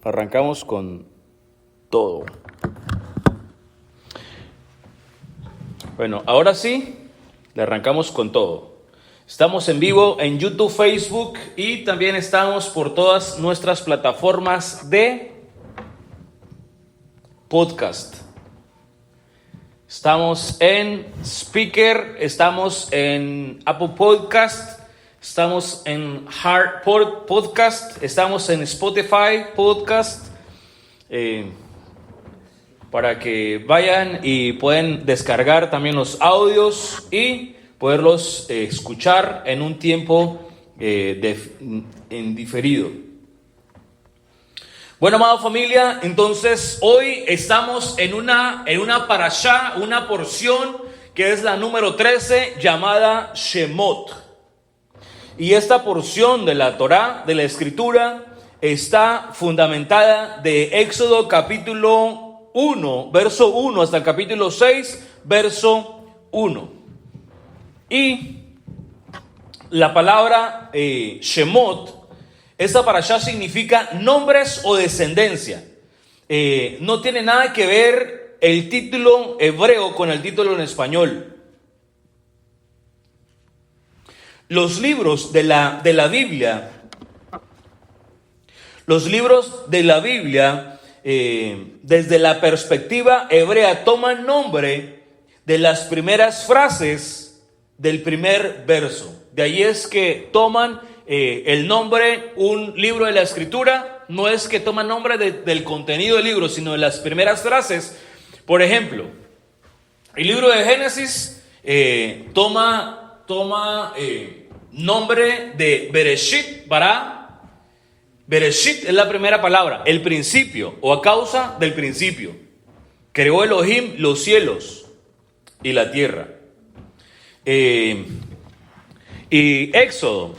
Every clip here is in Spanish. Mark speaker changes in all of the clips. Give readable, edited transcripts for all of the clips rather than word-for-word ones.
Speaker 1: Arrancamos con todo. Bueno, ahora sí, le arrancamos con todo. Estamos en vivo en YouTube, Facebook y también estamos por todas nuestras plataformas de podcast. Estamos en Speaker, estamos en Apple Podcast, estamos en Heart Podcast, estamos en Spotify Podcast, para que vayan y pueden descargar también los audios y poderlos escuchar en un tiempo en diferido. Bueno, amada familia, entonces hoy estamos en una parashá, una porción que es la número 13 llamada Shemot. Y esta porción de la Torá, de la Escritura, está fundamentada de Éxodo capítulo 1, verso 1 hasta el capítulo 6, verso 1. Y la palabra Shemot, esta parashá significa nombres o descendencia. No tiene nada que ver el título hebreo con el título en español. Los libros de la Biblia, desde la perspectiva hebrea, toman nombre de las primeras frases del primer verso. De ahí es que toman el nombre, un libro de la Escritura, no es que toman nombre del contenido del libro, sino de las primeras frases. Por ejemplo, el libro de Génesis toma nombre de Bereshit, Bará. Bereshit es la primera palabra, el principio, o a causa del principio. Creó Elohim los cielos y la tierra. Y Éxodo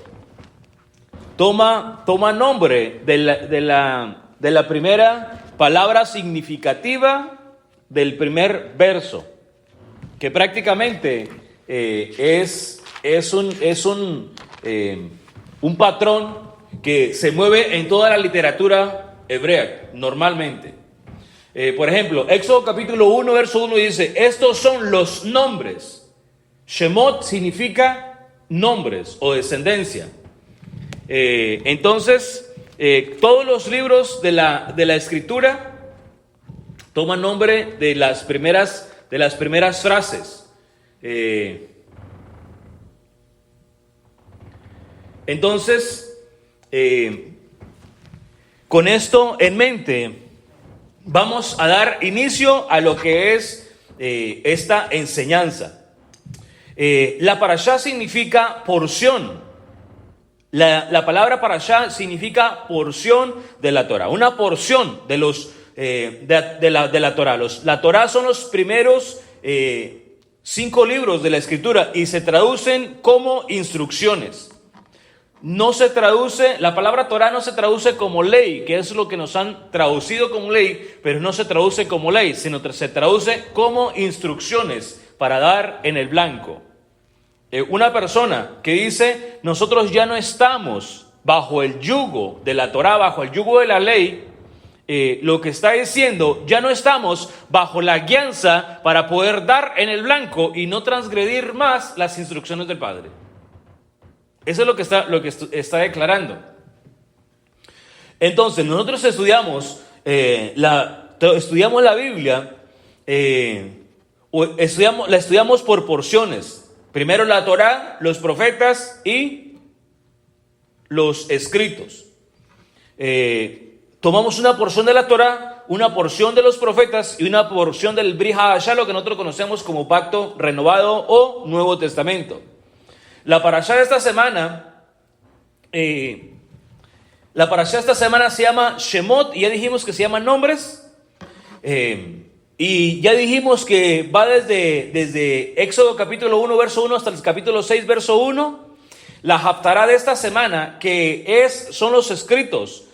Speaker 1: toma nombre de la primera palabra significativa del primer verso, que prácticamente es un patrón que se mueve en toda la literatura hebrea normalmente. Por ejemplo, Éxodo capítulo 1, verso 1 dice: estos son los nombres. Shemot significa nombres o descendencia. Entonces, todos los libros de la Escritura toman nombre de las primeras frases. Entonces, con esto en mente, vamos a dar inicio a lo que es esta enseñanza. La parashá significa porción. La palabra parashá significa porción de la Torá, una porción de la Torá. La Torá son los primeros 5 libros de la Escritura y se traducen como instrucciones. No se traduce, la palabra Torá no se traduce como ley, que es lo que nos han traducido como ley, pero no se traduce como ley, sino que se traduce como instrucciones para dar en el blanco. Una persona que dice: nosotros ya no estamos bajo el yugo de la Torá, bajo el yugo de la ley, lo que está diciendo: ya no estamos bajo la guianza para poder dar en el blanco y no transgredir más las instrucciones del Padre. Eso es lo que está declarando. Entonces, nosotros estudiamos la Biblia, la estudiamos por porciones. Primero la Torá, los profetas y los escritos. Tomamos una porción de la Torá, una porción de los profetas y una porción del Brit Hadashah, lo que nosotros conocemos como Pacto Renovado o Nuevo Testamento. La parashá de esta semana, se llama Shemot, y ya dijimos que se llaman nombres. Y ya dijimos que va desde Éxodo capítulo 1, verso 1 hasta el capítulo 6, verso 1. La Haftará de esta semana, son los escritos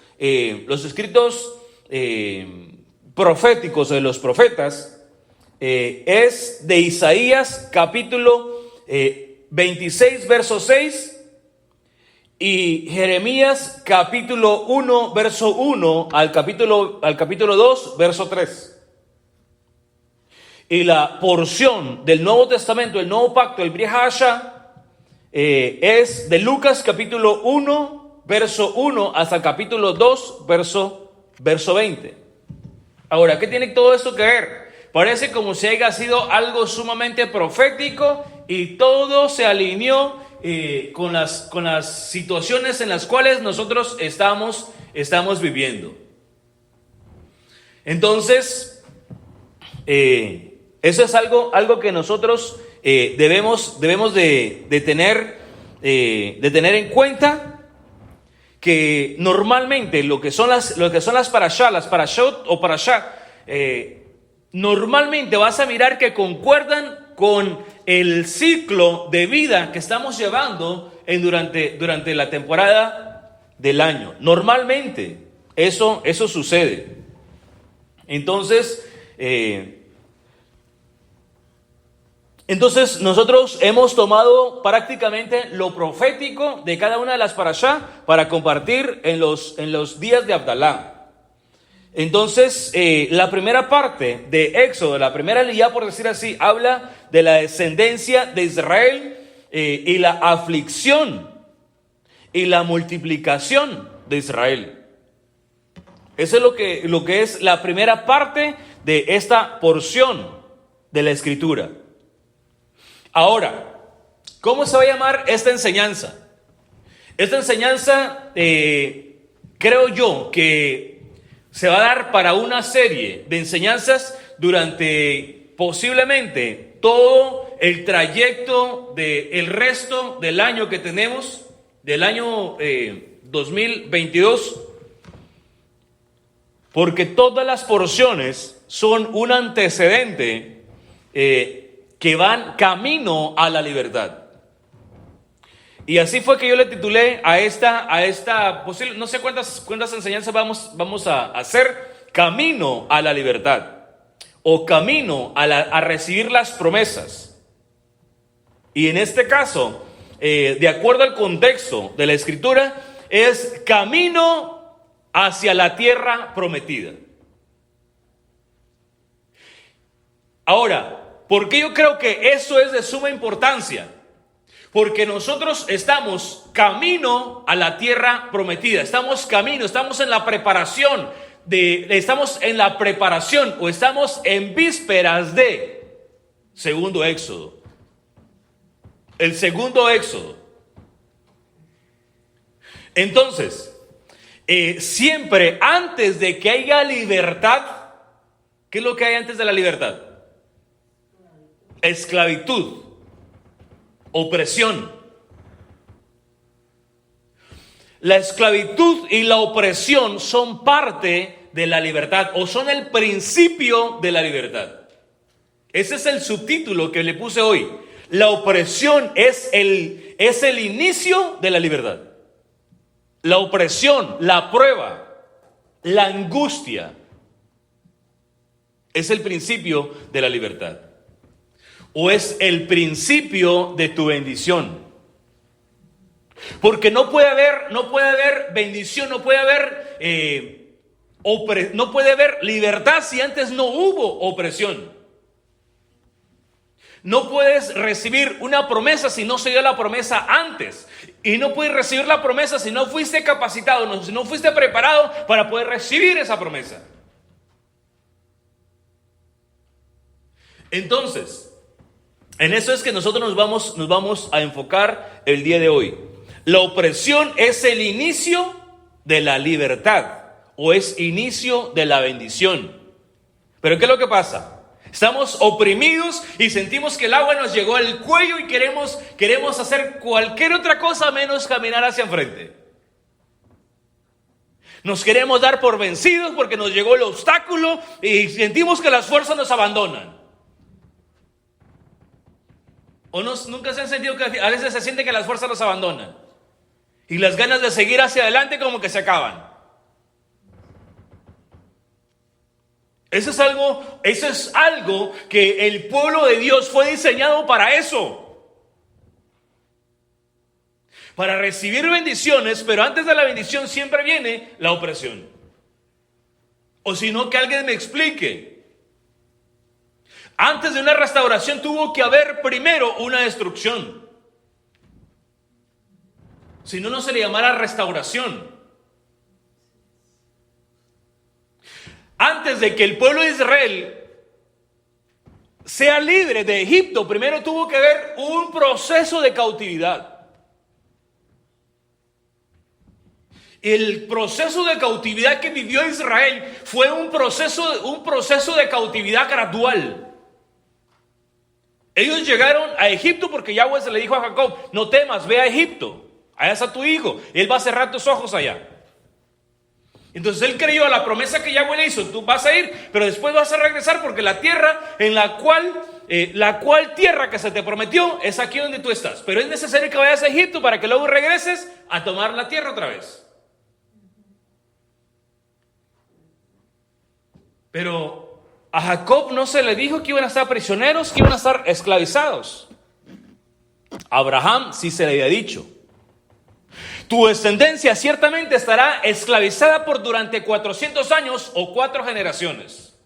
Speaker 1: proféticos de los profetas, es de Isaías capítulo 26, verso 6, y Jeremías capítulo 1, verso 1 al capítulo 2, verso 3. Y la porción del Nuevo Testamento, el Nuevo Pacto, el Brit Hadashah, es de Lucas capítulo 1, verso 1 hasta el capítulo 2, verso 20. Ahora, ¿qué tiene todo esto que ver? Parece como si haya sido algo sumamente profético y todo se alineó con las situaciones en las cuales nosotros estamos viviendo. Entonces, eso es algo que nosotros debemos de tener en cuenta, que normalmente lo que son las parashot o parashá, normalmente vas a mirar que concuerdan con el ciclo de vida que estamos llevando durante la temporada del año. Normalmente eso sucede. Entonces nosotros hemos tomado prácticamente lo profético de cada una de las parashá para compartir en los días de Abdalá. Entonces, la primera parte de Éxodo, la primera liyá, por decir así, habla de la descendencia de Israel y la aflicción y la multiplicación de Israel. Eso es lo que es la primera parte de esta porción de la Escritura. Ahora, ¿cómo se va a llamar esta enseñanza? Esta enseñanza, creo yo que se va a dar para una serie de enseñanzas durante posiblemente todo el trayecto del resto del año que tenemos, del año 2022, porque todas las porciones son un antecedente que van camino a la libertad. Y así fue que yo le titulé a esta posible, no sé cuántas enseñanzas vamos a hacer, camino a la libertad, o camino a recibir las promesas. Y en este caso, de acuerdo al contexto de la Escritura, es camino hacia la tierra prometida. Ahora, ¿por qué yo creo que eso es de suma importancia? Porque nosotros estamos camino a la tierra prometida, estamos en la preparación estamos en vísperas de segundo Éxodo. El segundo Éxodo. Entonces, siempre antes de que haya libertad, ¿qué es lo que hay antes de la libertad? Esclavitud. Opresión. La esclavitud y la opresión son parte de la libertad, o son el principio de la libertad. Ese es el subtítulo que le puse hoy. La opresión es el inicio de la libertad. La opresión, la prueba, la angustia es el principio de la libertad. O es el principio de tu bendición. Porque no puede haber bendición, no puede haber libertad si antes no hubo opresión. No puedes recibir una promesa si no se dio la promesa antes. Y no puedes recibir la promesa si no fuiste capacitado, si no fuiste preparado para poder recibir esa promesa. Entonces, en eso es que nosotros nos vamos a enfocar el día de hoy. La opresión es el inicio de la libertad, o es inicio de la bendición. Pero ¿qué es lo que pasa? Estamos oprimidos y sentimos que el agua nos llegó al cuello y queremos hacer cualquier otra cosa menos caminar hacia enfrente. Nos queremos dar por vencidos porque nos llegó el obstáculo y sentimos que las fuerzas nos abandonan. ¿O nunca se han sentido que a veces se siente que las fuerzas los abandonan? Y las ganas de seguir hacia adelante como que se acaban. Eso es algo que el pueblo de Dios fue diseñado para eso. para recibir bendiciones, pero antes de la bendición siempre viene la opresión. O si no, que alguien me explique. Antes de una restauración tuvo que haber primero una destrucción. Si no, no se le llamara restauración. Antes de que el pueblo de Israel sea libre de Egipto, primero tuvo que haber un proceso de cautividad. El proceso de cautividad que vivió Israel fue un proceso de cautividad gradual. Ellos llegaron a Egipto porque Yahweh se le dijo a Jacob: no temas, ve a Egipto, allá está tu hijo, él va a cerrar tus ojos allá. Entonces él creyó a la promesa que Yahweh le hizo: tú vas a ir, pero después vas a regresar, porque la tierra en la cual tierra que se te prometió es aquí donde tú estás. Pero es necesario que vayas a Egipto para que luego regreses a tomar la tierra otra vez. Pero a Jacob no se le dijo que iban a estar prisioneros, que iban a estar esclavizados. A Abraham sí se le había dicho: tu descendencia ciertamente estará esclavizada por durante 400 años o 4 generaciones.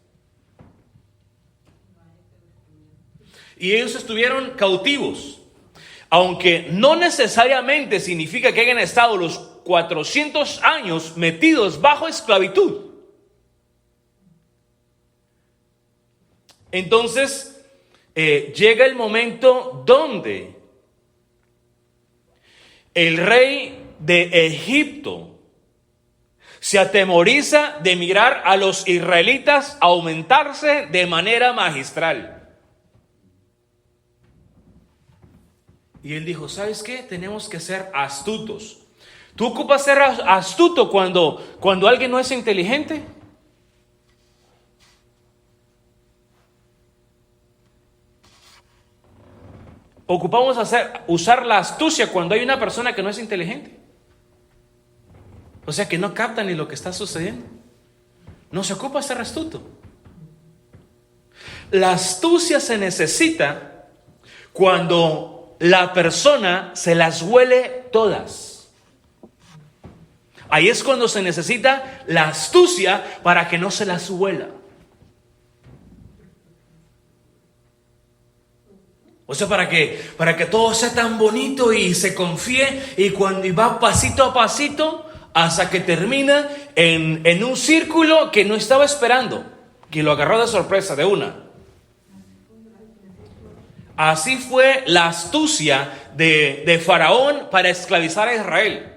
Speaker 1: Y ellos estuvieron cautivos, aunque no necesariamente significa que hayan estado los 400 años metidos bajo esclavitud. Entonces llega el momento donde el rey de Egipto se atemoriza de mirar a los israelitas aumentarse de manera magistral. Y él dijo: ¿sabes qué? Tenemos que ser astutos. ¿Tú ocupas ser astuto cuando alguien no es inteligente? Ocupamos usar la astucia cuando hay una persona que no es inteligente. O sea, que no capta ni lo que está sucediendo. No se ocupa ser astuto. La astucia se necesita cuando la persona se las huele todas. Ahí es cuando se necesita la astucia para que no se las huela. O sea, para que todo sea tan bonito y se confíe, y va pasito a pasito hasta que termina en un círculo que no estaba esperando, que lo agarró de sorpresa de una. Así fue la astucia de Faraón para esclavizar a Israel,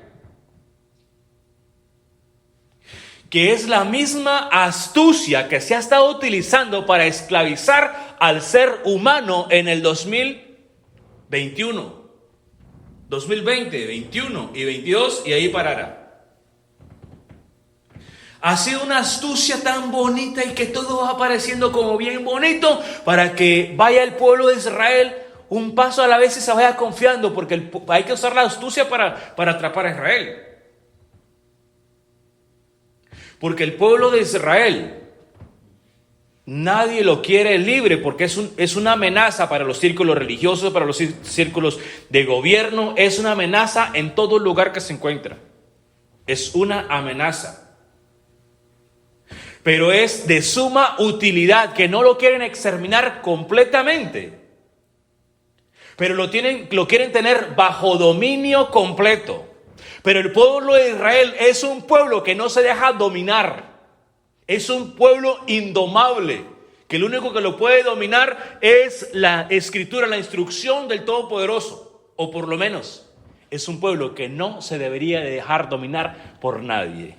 Speaker 1: que es la misma astucia que se ha estado utilizando para esclavizar al ser humano en el 2021, 2020, 21 y 22, y ahí parará. Ha sido una astucia tan bonita y que todo va apareciendo como bien bonito para que vaya el pueblo de Israel un paso a la vez y se vaya confiando, porque hay que usar la astucia para atrapar a Israel. Porque el pueblo de Israel, nadie lo quiere libre, porque es una amenaza para los círculos religiosos, para los círculos de gobierno. Es una amenaza en todo lugar que se encuentra. Es una amenaza. Pero es de suma utilidad, que no lo quieren exterminar completamente, pero lo quieren tener bajo dominio completo. Pero el pueblo de Israel es un pueblo que no se deja dominar. Es un pueblo indomable, que lo único que lo puede dominar es la escritura, la instrucción del Todopoderoso. O por lo menos es un pueblo que no se debería de dejar dominar por nadie.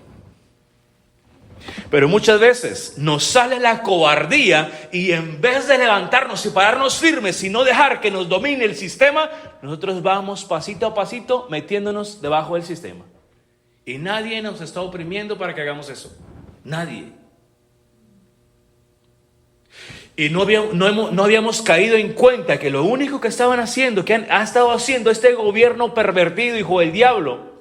Speaker 1: Pero muchas veces nos sale la cobardía, y en vez de levantarnos y pararnos firmes y no dejar que nos domine el sistema, nosotros vamos pasito a pasito metiéndonos debajo del sistema. Y nadie nos está oprimiendo para que hagamos eso. Nadie. Y no habíamos caído en cuenta que lo único que estaban haciendo, que ha estado haciendo este gobierno pervertido, hijo del diablo,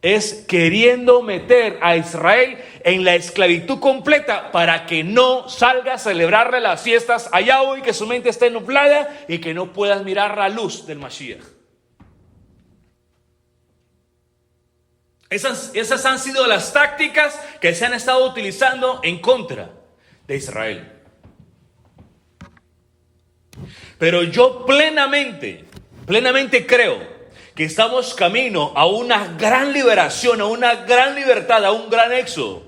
Speaker 1: es queriendo meter a Israel en la esclavitud completa para que no salga a celebrarle las fiestas a Yahweh, y que su mente esté nublada y que no puedan mirar la luz del Mashiach. Esas han sido las tácticas que se han estado utilizando en contra de Israel. Pero yo plenamente creo que estamos camino a una gran liberación, a una gran libertad, a un gran éxodo.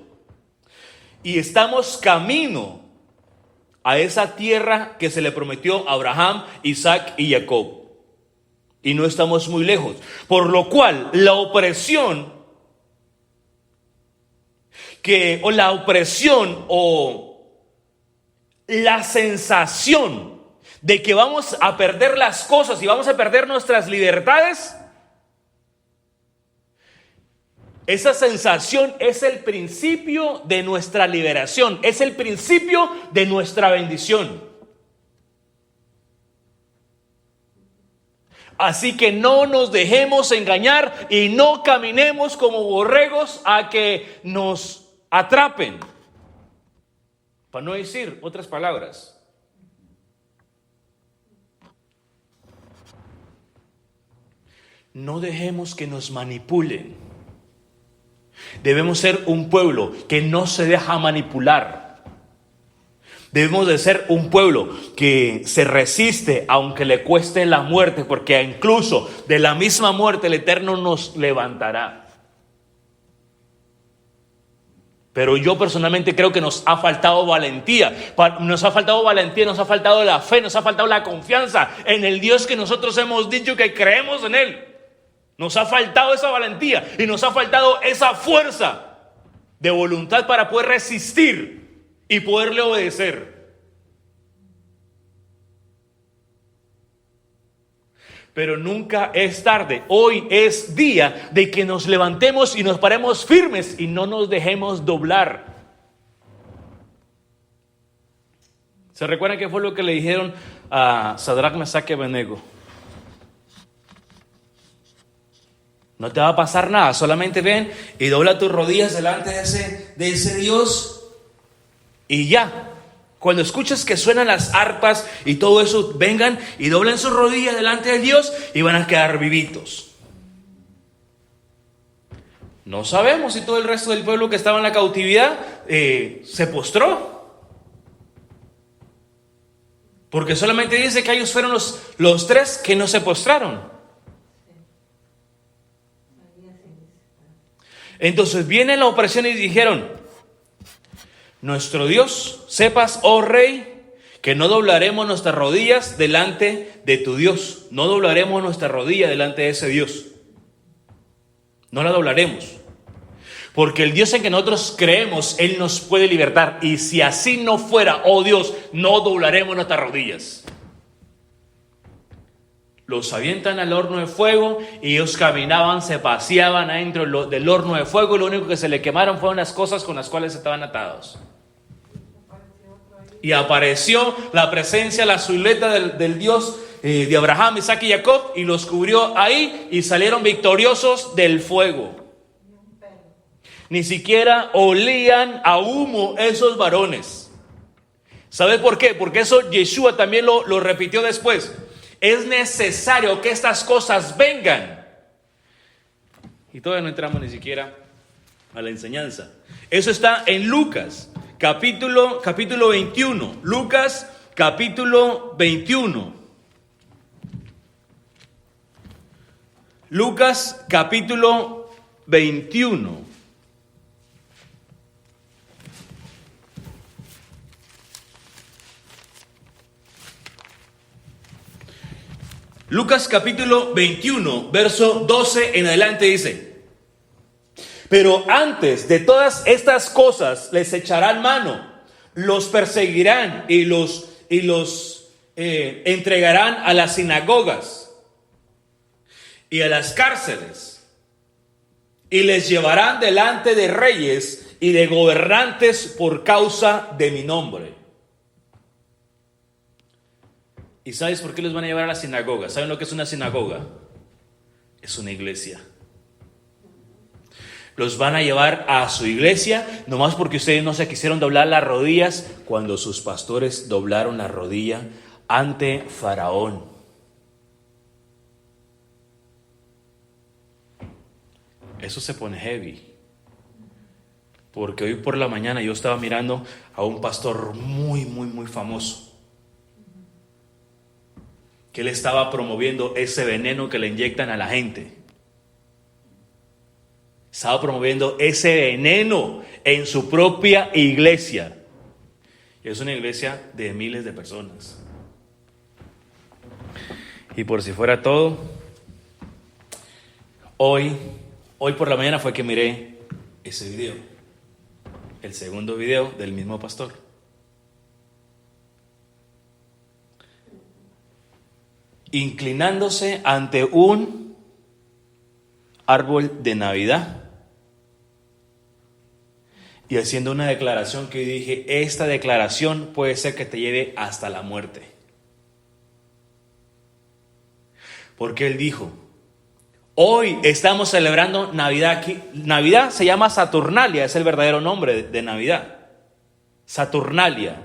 Speaker 1: Y estamos camino a esa tierra que se le prometió a Abraham, Isaac y Jacob. Y no estamos muy lejos. Por lo cual, la opresión o la sensación de que vamos a perder las cosas y vamos a perder nuestras libertades, esa sensación es el principio de nuestra liberación, es el principio de nuestra bendición. Así que no nos dejemos engañar y no caminemos como borregos a que nos atrapen. Para no decir otras palabras. No dejemos que nos manipulen. Debemos ser un pueblo que no se deja manipular. Debemos de ser un pueblo que se resiste aunque le cueste la muerte, porque incluso de la misma muerte el Eterno nos levantará. Pero yo personalmente creo que nos ha faltado valentía, nos ha faltado la fe, nos ha faltado la confianza en el Dios que nosotros hemos dicho que creemos en Él. Nos ha faltado esa valentía y nos ha faltado esa fuerza de voluntad para poder resistir y poderle obedecer. Pero nunca es tarde. Hoy es día de que nos levantemos y nos paremos firmes y no nos dejemos doblar. ¿Se recuerdan qué fue lo que le dijeron a Sadrach, Mesach y Abednego? No te va a pasar nada, solamente ven y dobla tus rodillas delante de ese Dios y ya. Cuando escuches que suenan las arpas y todo eso, vengan y doblen sus rodillas delante de Dios y van a quedar vivitos. No sabemos si todo el resto del pueblo que estaba en la cautividad se postró. Porque solamente dice que ellos fueron los tres que no se postraron. Entonces viene la opresión y dijeron: nuestro Dios, sepas, oh rey, que no doblaremos nuestras rodillas delante de tu Dios. No doblaremos nuestra rodilla delante de ese Dios. No la doblaremos. Porque el Dios en que nosotros creemos, Él nos puede libertar. Y si así no fuera, oh Dios, no doblaremos nuestras rodillas. Los avientan al horno de fuego y ellos caminaban, se paseaban adentro del horno de fuego y lo único que se le quemaron fueron las cosas con las cuales estaban atados. Y apareció la presencia, la silueta del Dios de Abraham, Isaac y Jacob y los cubrió ahí y salieron victoriosos del fuego. Ni siquiera olían a humo esos varones. ¿Sabe por qué? Porque eso Yeshua también lo repitió después. Es necesario que estas cosas vengan. Y todavía no entramos ni siquiera a la enseñanza. Eso está en Lucas, capítulo 21. Lucas, capítulo 21. Lucas, capítulo 21. Lucas capítulo 21, verso 12 en adelante dice: pero antes de todas estas cosas les echarán mano, los perseguirán y los entregarán a las sinagogas y a las cárceles y les llevarán delante de reyes y de gobernantes por causa de mi nombre. ¿Y sabes por qué los van a llevar a la sinagoga? ¿Saben lo que es una sinagoga? Es una iglesia. Los van a llevar a su iglesia, nomás porque ustedes no se quisieron doblar las rodillas cuando sus pastores doblaron la rodilla ante Faraón. eso se pone heavy. Porque hoy por la mañana yo estaba mirando a un pastor muy, muy, muy famoso. Que él estaba promoviendo ese veneno que le inyectan a la gente. Estaba promoviendo ese veneno en su propia iglesia. Y es una iglesia de miles de personas. Y por si fuera todo, hoy por la mañana fue que miré ese video. El segundo video del mismo pastor. Inclinándose ante un árbol de Navidad y haciendo una declaración que yo dije, esta declaración puede ser que te lleve hasta la muerte. Porque él dijo, hoy estamos celebrando Navidad aquí. Navidad se llama Saturnalia, es el verdadero nombre de Navidad. Saturnalia.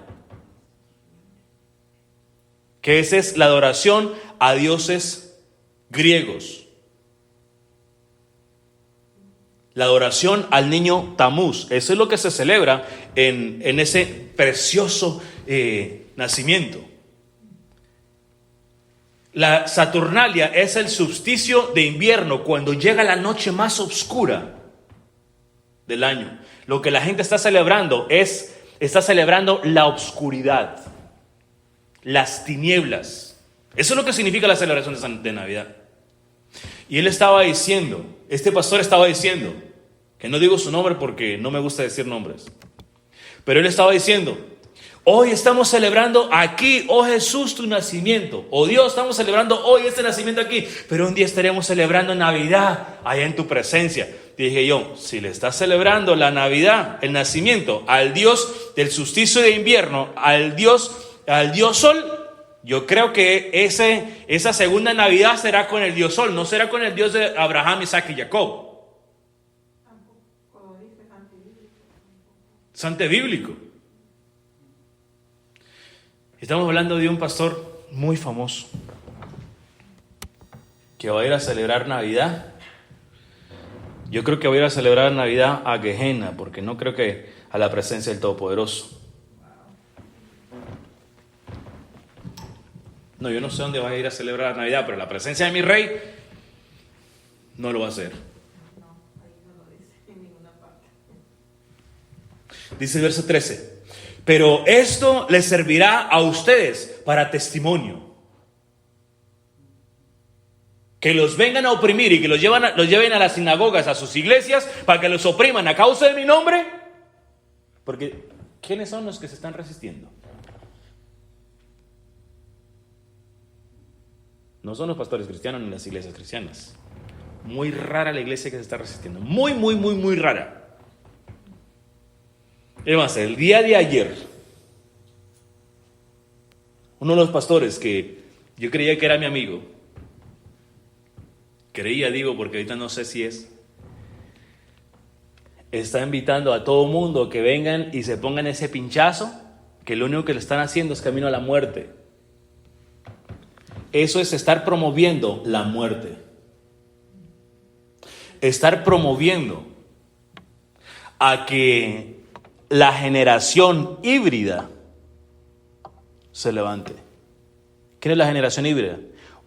Speaker 1: Que esa es la adoración a dioses griegos. La adoración al niño Tamuz. Eso es lo que se celebra en ese precioso nacimiento. La Saturnalia es el solsticio de invierno, cuando llega la noche más oscura del año. Lo que la gente está celebrando está celebrando la oscuridad, las tinieblas. Eso es lo que significa la celebración de Navidad. Y él estaba diciendo, este pastor estaba diciendo, que no digo su nombre porque no me gusta decir nombres, pero él estaba diciendo, hoy estamos celebrando aquí, oh Jesús, tu nacimiento. Oh Dios, estamos celebrando hoy este nacimiento aquí, pero un día estaremos celebrando Navidad allá en tu presencia. Dije yo, si le estás celebrando la Navidad, el nacimiento, al Dios del solsticio de invierno, al Dios Sol, yo creo que esa segunda Navidad será con el Dios Sol, no será con el Dios de Abraham, Isaac y Jacob. Santo bíblico. Estamos hablando de un pastor muy famoso que va a ir a celebrar Navidad. Yo creo que va a ir a celebrar Navidad a Gehenna, porque no creo que a la presencia del Todopoderoso. No, yo no sé dónde va a ir a celebrar Navidad, pero la presencia de mi rey no lo va a hacer. Dice el verso 13. Pero esto les servirá a ustedes para testimonio. Que los vengan a oprimir y que los lleven a las sinagogas, a sus iglesias, para que los opriman a causa de mi nombre. Porque, ¿quiénes son los que se están resistiendo? No son los pastores cristianos ni las iglesias cristianas. Muy rara la iglesia que se está resistiendo. Muy, muy, muy, muy rara. Es más, el día de ayer, uno de los pastores que yo creía que era mi amigo, digo porque ahorita no sé si está invitando a todo mundo que vengan y se pongan ese pinchazo, que lo único que le están haciendo es camino a la muerte. Eso es estar promoviendo la muerte. Estar promoviendo a que la generación híbrida se levante. ¿Qué es la generación híbrida?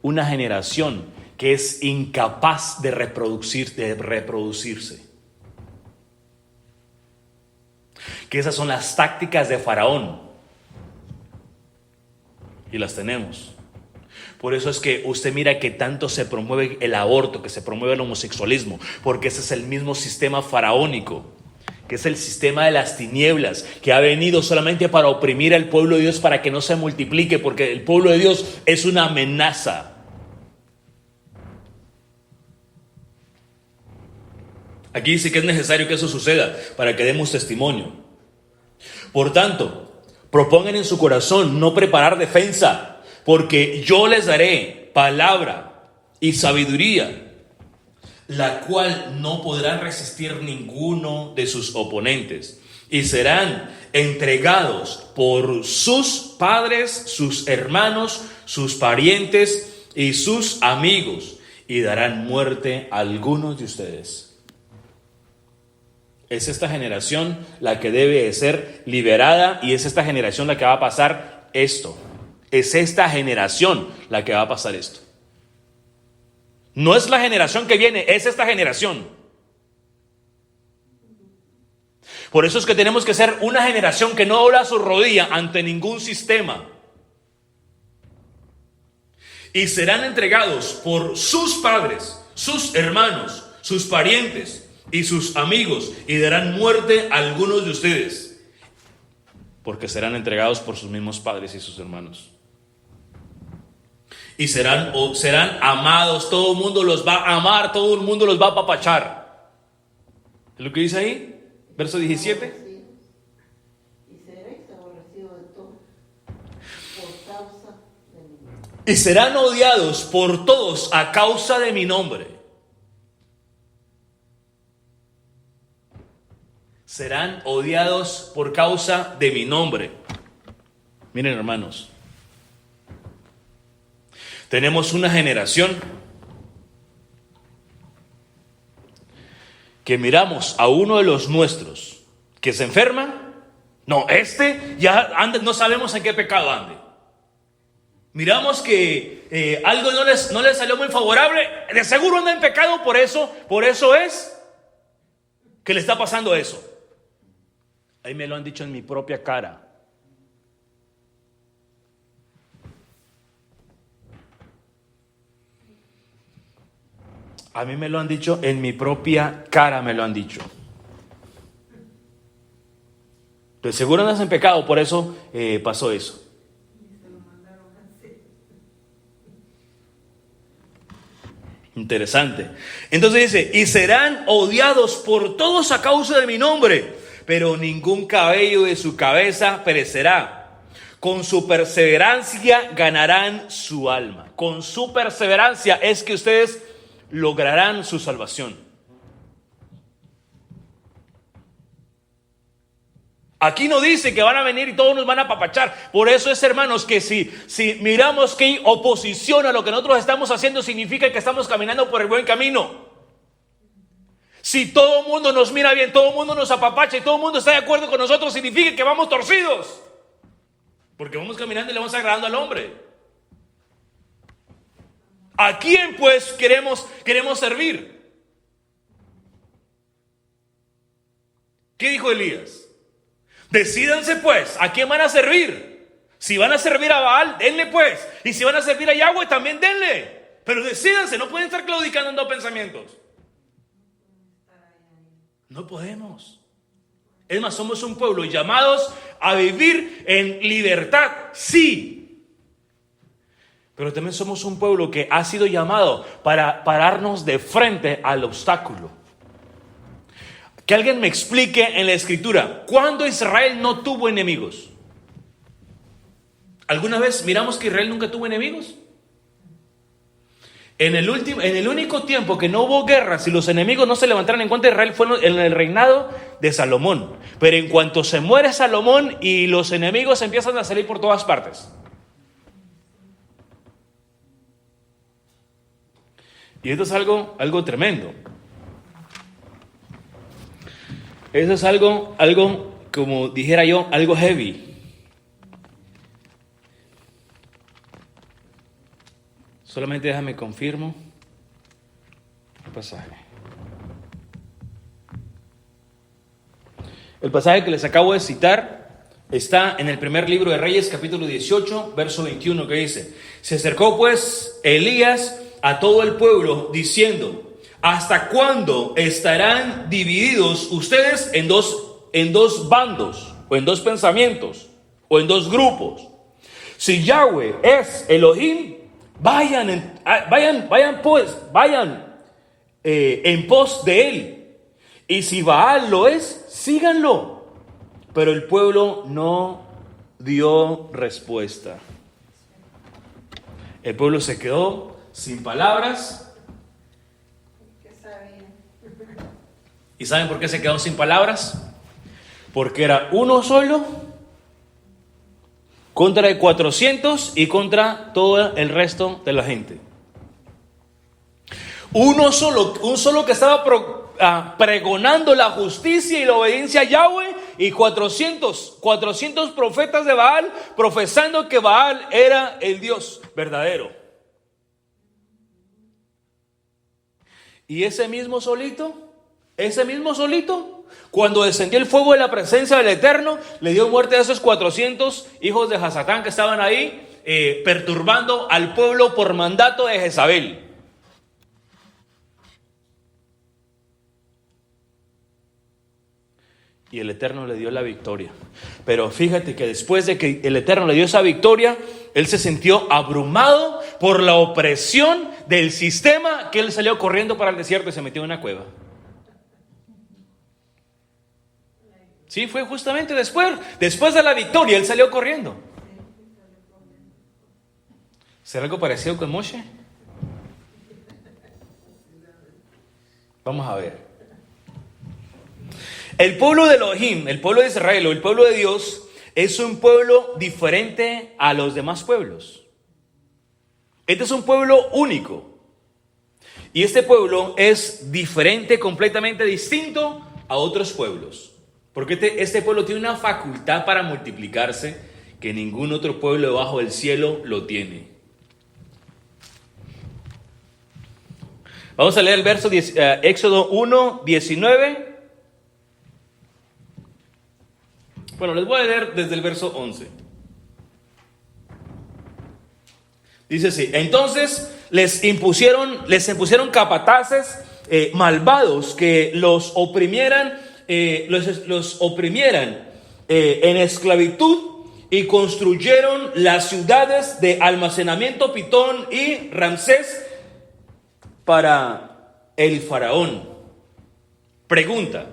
Speaker 1: Una generación que es incapaz de reproducirse. Que esas son las tácticas de Faraón. Y las tenemos. Por eso es que usted mira que tanto se promueve el aborto, que se promueve el homosexualismo, porque ese es el mismo sistema faraónico, que es el sistema de las tinieblas, que ha venido solamente para oprimir al pueblo de Dios, para que no se multiplique, porque el pueblo de Dios es una amenaza. Aquí dice que es necesario que eso suceda para que demos testimonio. Por tanto, propongan en su corazón no preparar defensa, porque yo les daré palabra y sabiduría, la cual no podrán resistir ninguno de sus oponentes, y serán entregados por sus padres, sus hermanos, sus parientes y sus amigos, y darán muerte a algunos de ustedes. Es esta generación la que debe de ser liberada y es esta generación la que va a pasar esto. Es esta generación la que va a pasar esto. No es la generación que viene, es esta generación. Por eso es que tenemos que ser una generación que no dobla su rodilla ante ningún sistema. Y serán entregados por sus padres, sus hermanos, sus parientes y sus amigos, y darán muerte a algunos de ustedes, porque serán entregados por sus mismos padres y sus hermanos. Y serán amados, todo el mundo los va a amar, todo el mundo los va a apapachar. ¿Es lo que dice ahí? Verso 17. Y serán odiados por todos a causa de mi nombre. Serán odiados por causa de mi nombre. Miren, hermanos, tenemos una generación que miramos a uno de los nuestros que se enferma. No, ya anda, no sabemos en qué pecado ande. Miramos que algo no les salió muy favorable, de seguro anda en pecado, por eso es que le está pasando eso. Ahí me lo han dicho en mi propia cara. A mí me lo han dicho en mi propia cara, me lo han dicho. De seguro andas en pecado, por eso pasó eso. Interesante. Entonces dice, y serán odiados por todos a causa de mi nombre, pero ningún cabello de su cabeza perecerá. Con su perseverancia ganarán su alma. Con su perseverancia es que ustedes lograrán su salvación. Aquí no dice que van a venir y todos nos van a apapachar. Por eso es, hermanos, que si miramos que hay oposición a lo que nosotros estamos haciendo, significa que estamos caminando por el buen camino. Si todo el mundo nos mira bien, todo el mundo nos apapacha y todo el mundo está de acuerdo con nosotros, significa que vamos torcidos. Porque vamos caminando y le vamos agradando al hombre. ¿A quién pues queremos servir? ¿Qué dijo Elías? Decídanse pues, ¿a quién van a servir? Si van a servir a Baal, denle pues. Y si van a servir a Yahweh, también denle. Pero decídanse, no pueden estar claudicando en dos pensamientos. No podemos. Es más, somos un pueblo llamados a vivir en libertad, sí. Pero también somos un pueblo que ha sido llamado para pararnos de frente al obstáculo. Que alguien me explique en la Escritura, ¿cuándo Israel no tuvo enemigos? ¿Alguna vez miramos que Israel nunca tuvo enemigos? En el único tiempo que no hubo guerras y los enemigos no se levantaron en contra de Israel fue en el reinado de Salomón. Pero en cuanto se muere Salomón y los enemigos empiezan a salir por todas partes. Y esto es algo tremendo. Eso es algo, como dijera yo, algo heavy. Solamente déjame confirmo el pasaje. El pasaje que les acabo de citar está en el primer libro de Reyes, capítulo 18, verso 21, que dice: se acercó pues Elías a todo el pueblo diciendo: ¿hasta cuándo estarán divididos ustedes en dos bandos, o en dos pensamientos, o en dos grupos? Si Yahweh es Elohim, vayan en pos de él. Y si Baal lo es, síganlo. Pero el pueblo no dio respuesta. El pueblo se quedó sin palabras. ¿Y saben por qué se quedó sin palabras? Porque era uno solo contra de 400 y contra todo el resto de la gente. Un solo que estaba pregonando la justicia y la obediencia a Yahweh, y 400 profetas de Baal profesando que Baal era el Dios verdadero. Y ese mismo solito, cuando descendió el fuego de la presencia del Eterno, le dio muerte a esos 400 hijos de Hasatán que estaban ahí, perturbando al pueblo por mandato de Jezabel. Y el Eterno le dio la victoria. Pero fíjate que después de que el Eterno le dio esa victoria, él se sintió abrumado por la opresión del sistema, que él salió corriendo para el desierto y se metió en una cueva. Sí, fue justamente después de la victoria, él salió corriendo. ¿Será algo parecido con Moshe? Vamos a ver. El pueblo de Elohim, el pueblo de Israel o el pueblo de Dios es un pueblo diferente a los demás pueblos. Este es un pueblo único. Y este pueblo es diferente, completamente distinto a otros pueblos. Porque este pueblo tiene una facultad para multiplicarse que ningún otro pueblo debajo del cielo lo tiene. Vamos a leer el verso Éxodo 1, 19. Bueno, les voy a leer desde el verso 11. Dice así: entonces les impusieron capataces malvados que los oprimieran, en esclavitud, y construyeron las ciudades de almacenamiento Pitón y Ramsés para el faraón. Pregunta: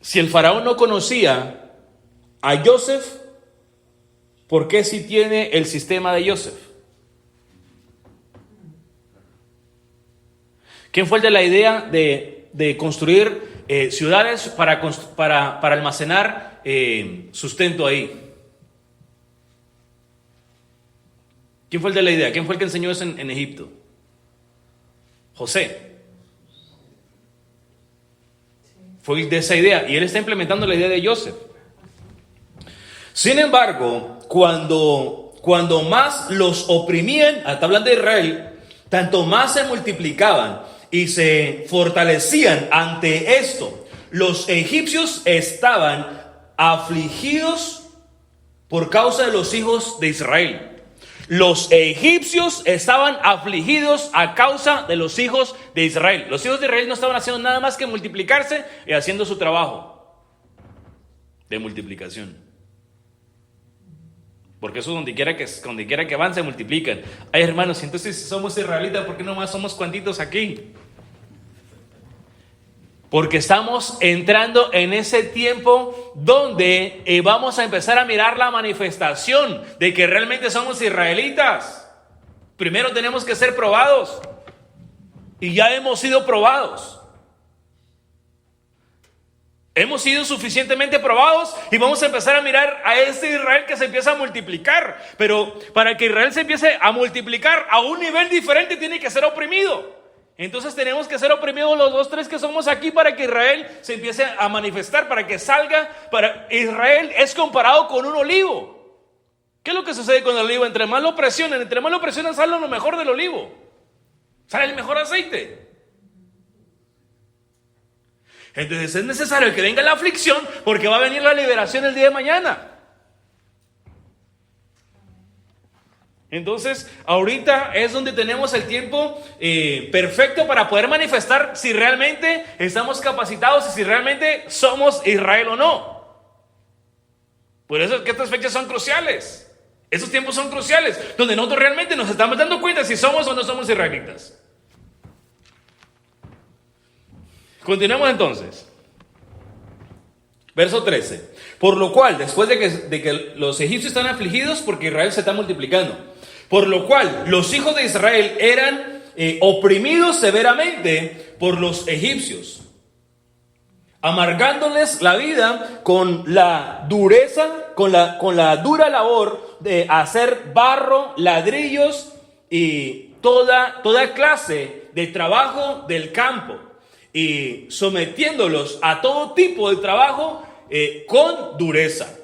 Speaker 1: si el faraón no conocía a Joseph, ¿por qué sí tiene el sistema de Joseph? ¿Quién fue el de la idea de construir ciudades para almacenar sustento ahí? ¿Quién fue el de la idea? ¿Quién fue el que enseñó eso en Egipto? José. Fue de esa idea, y él está implementando la idea de Joseph. Sin embargo, cuando más los oprimían, está hablando de Israel, tanto más se multiplicaban y se fortalecían ante esto. Los egipcios estaban afligidos por causa de los hijos de Israel. Los egipcios estaban afligidos a causa de los hijos de Israel. Los hijos de Israel no estaban haciendo nada más que multiplicarse y haciendo su trabajo de multiplicación. Porque eso donde quiera que van se multiplican. Ay, hermanos, entonces si somos israelitas, ¿por qué nomás somos cuantitos aquí? Porque estamos entrando en ese tiempo donde vamos a empezar a mirar la manifestación de que realmente somos israelitas. Primero tenemos que ser probados. Y ya hemos sido probados. Hemos sido suficientemente probados y vamos a empezar a mirar a este Israel que se empieza a multiplicar. Pero para que Israel se empiece a multiplicar a un nivel diferente, tiene que ser oprimido. Entonces tenemos que ser oprimidos los 2, 3 que somos aquí para que Israel se empiece a manifestar, para que salga. Israel es comparado con un olivo. ¿Qué es lo que sucede con el olivo? Entre más lo presionan sale lo mejor del olivo. Sale el mejor aceite. Entonces es necesario que venga la aflicción, porque va a venir la liberación el día de mañana. Entonces, ahorita es donde tenemos el tiempo perfecto para poder manifestar si realmente estamos capacitados y si realmente somos Israel o no. Por eso es que estas fechas son cruciales. Esos tiempos son cruciales, donde nosotros realmente nos estamos dando cuenta si somos o no somos israelitas. Continuemos entonces. Verso 13. Por lo cual, después de que los egipcios están afligidos porque Israel se está multiplicando, por lo cual los hijos de Israel eran oprimidos severamente por los egipcios, amargándoles la vida con la dureza, con la dura labor de hacer barro, ladrillos y toda clase de trabajo del campo y sometiéndolos a todo tipo de trabajo con dureza.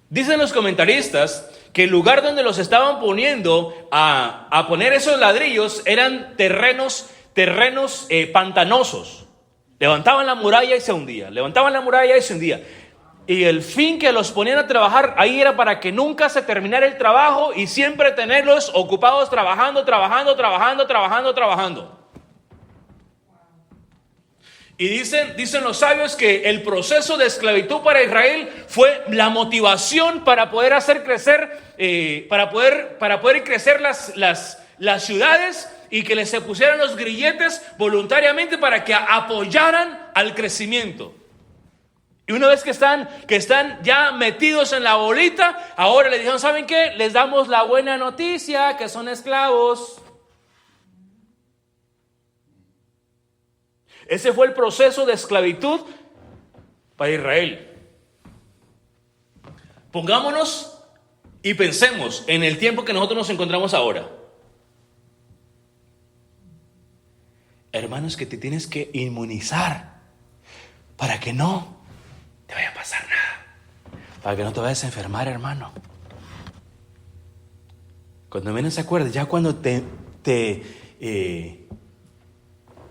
Speaker 1: Dicen los comentaristas que el lugar donde los estaban poniendo a poner esos ladrillos eran terrenos pantanosos. Levantaban la muralla y se hundía, levantaban la muralla y se hundía. Y el fin que los ponían a trabajar ahí era para que nunca se terminara el trabajo y siempre tenerlos ocupados trabajando. Y dicen los sabios que el proceso de esclavitud para Israel fue la motivación para poder hacer crecer, para poder crecer las ciudades y que les se pusieran los grilletes voluntariamente para que apoyaran al crecimiento. Y una vez que están ya metidos en la bolita, ahora les dijeron, ¿saben qué? Les damos la buena noticia, que son esclavos. Ese fue el proceso de esclavitud para Israel. Pongámonos y pensemos en el tiempo que nosotros nos encontramos ahora. Hermanos, que te tienes que inmunizar para que no te vaya a pasar nada, para que no te vayas a enfermar, hermano. Cuando menos se acuerde, ya cuando te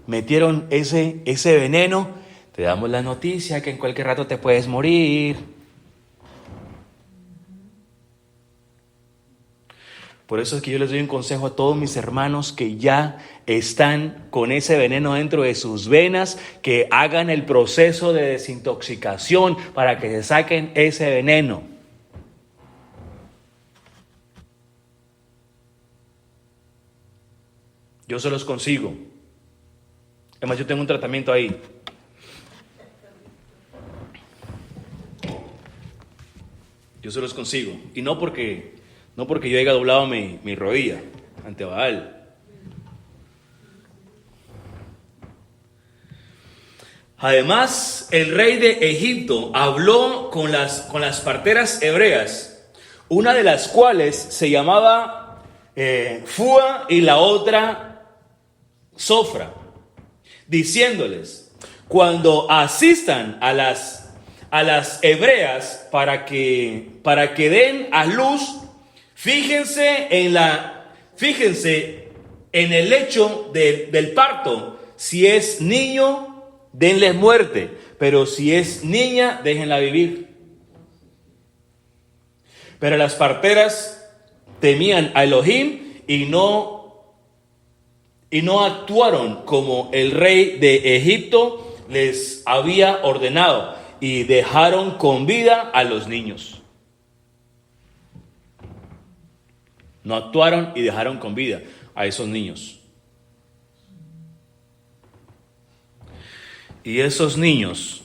Speaker 1: metieron ese veneno, te damos la noticia que en cualquier rato te puedes morir. Por eso es que yo les doy un consejo a todos mis hermanos que ya están con ese veneno dentro de sus venas, que hagan el proceso de desintoxicación para que se saquen ese veneno. Yo se los consigo. Además, yo tengo un tratamiento ahí. Yo se los consigo. Y no porque yo haya doblado mi rodilla ante Baal. Además, el rey de Egipto habló con las parteras hebreas, una de las cuales se llamaba Fua y la otra Sofra, diciéndoles, cuando asistan a las hebreas para que den a luz, fíjense en el hecho del parto. Si es niño, denles muerte, pero si es niña, déjenla vivir. Pero las parteras temían a Elohim y no actuaron como el rey de Egipto les había ordenado y dejaron con vida a los niños. No actuaron y dejaron con vida a esos niños. Y esos niños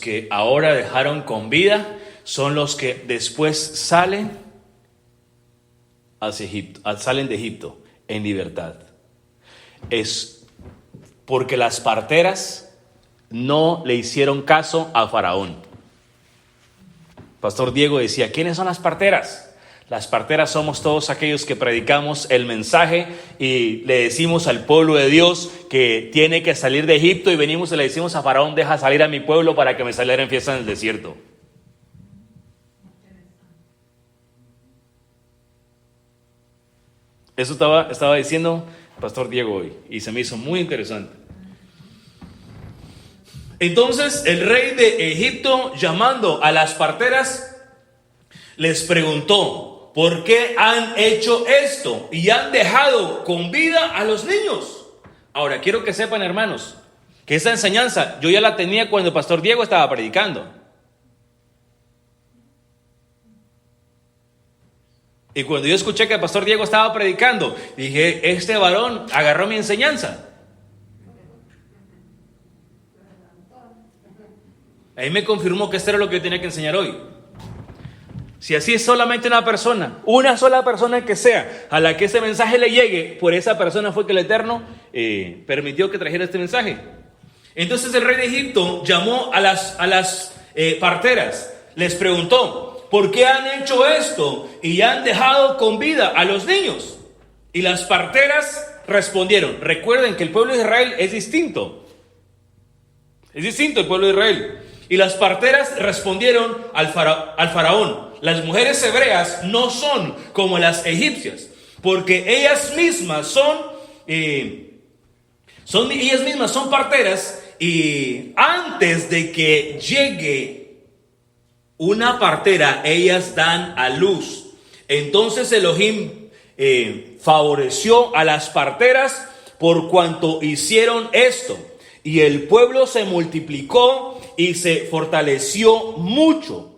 Speaker 1: que ahora dejaron con vida son los que después salen hacia Egipto, salen de Egipto en libertad. Es porque las parteras no le hicieron caso a Faraón. Pastor Diego decía, ¿quiénes son las parteras? Las parteras somos todos aquellos que predicamos el mensaje y le decimos al pueblo de Dios que tiene que salir de Egipto, y venimos y le decimos a Faraón, deja salir a mi pueblo para que me saliera en fiesta en el desierto. Eso estaba diciendo Pastor Diego hoy y se me hizo muy interesante. Entonces el rey de Egipto, llamando a las parteras, les preguntó, ¿por qué han hecho esto y han dejado con vida a los niños? Ahora, quiero que sepan, hermanos, que esta enseñanza yo ya la tenía cuando el Pastor Diego estaba predicando. Y cuando yo escuché que el Pastor Diego estaba predicando, dije, este varón agarró mi enseñanza. Ahí me confirmó que esto era lo que yo tenía que enseñar hoy. Si así es solamente una sola persona que sea, a la que ese mensaje le llegue, por esa persona fue que el Eterno permitió que trajera este mensaje. Entonces el rey de Egipto llamó a las parteras, les preguntó, ¿por qué han hecho esto y han dejado con vida a los niños? Y las parteras respondieron. Recuerden que el pueblo de Israel es distinto. Es distinto el pueblo de Israel. Y las parteras respondieron al faraón: las mujeres hebreas no son como las egipcias, porque ellas mismas son parteras, y antes de que llegue una partera, ellas dan a luz. Entonces Elohim favoreció a las parteras por cuanto hicieron esto, y el pueblo se multiplicó y se fortaleció mucho.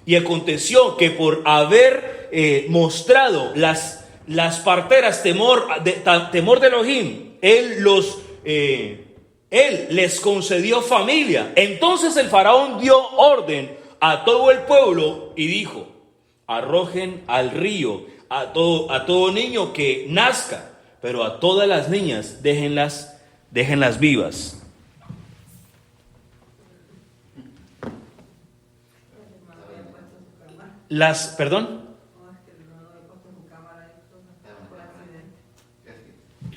Speaker 1: Y aconteció que por haber mostrado las parteras temor de Elohim, Él les concedió familia. Entonces el faraón dio orden a todo el pueblo y dijo: arrojen al río a todo niño que nazca, pero a todas las niñas déjenlas vivas. ¿Perdón?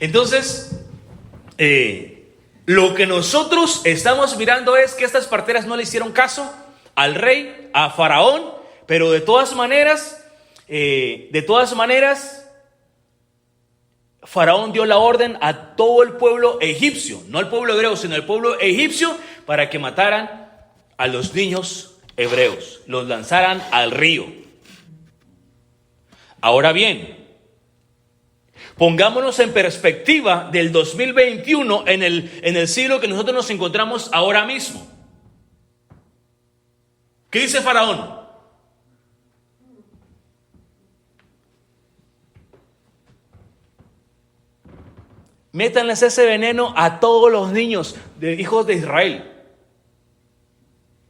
Speaker 1: Entonces, lo que nosotros estamos mirando es que estas parteras no le hicieron caso al rey, a Faraón, pero de todas maneras, Faraón dio la orden a todo el pueblo egipcio, no al pueblo hebreo, sino al pueblo egipcio, para que mataran a los niños hebreos, los lanzaran al río. Ahora bien, pongámonos en perspectiva del 2021 en el siglo que nosotros nos encontramos ahora mismo. ¿Qué dice Faraón? Métanles ese veneno a todos los niños hijos de Israel.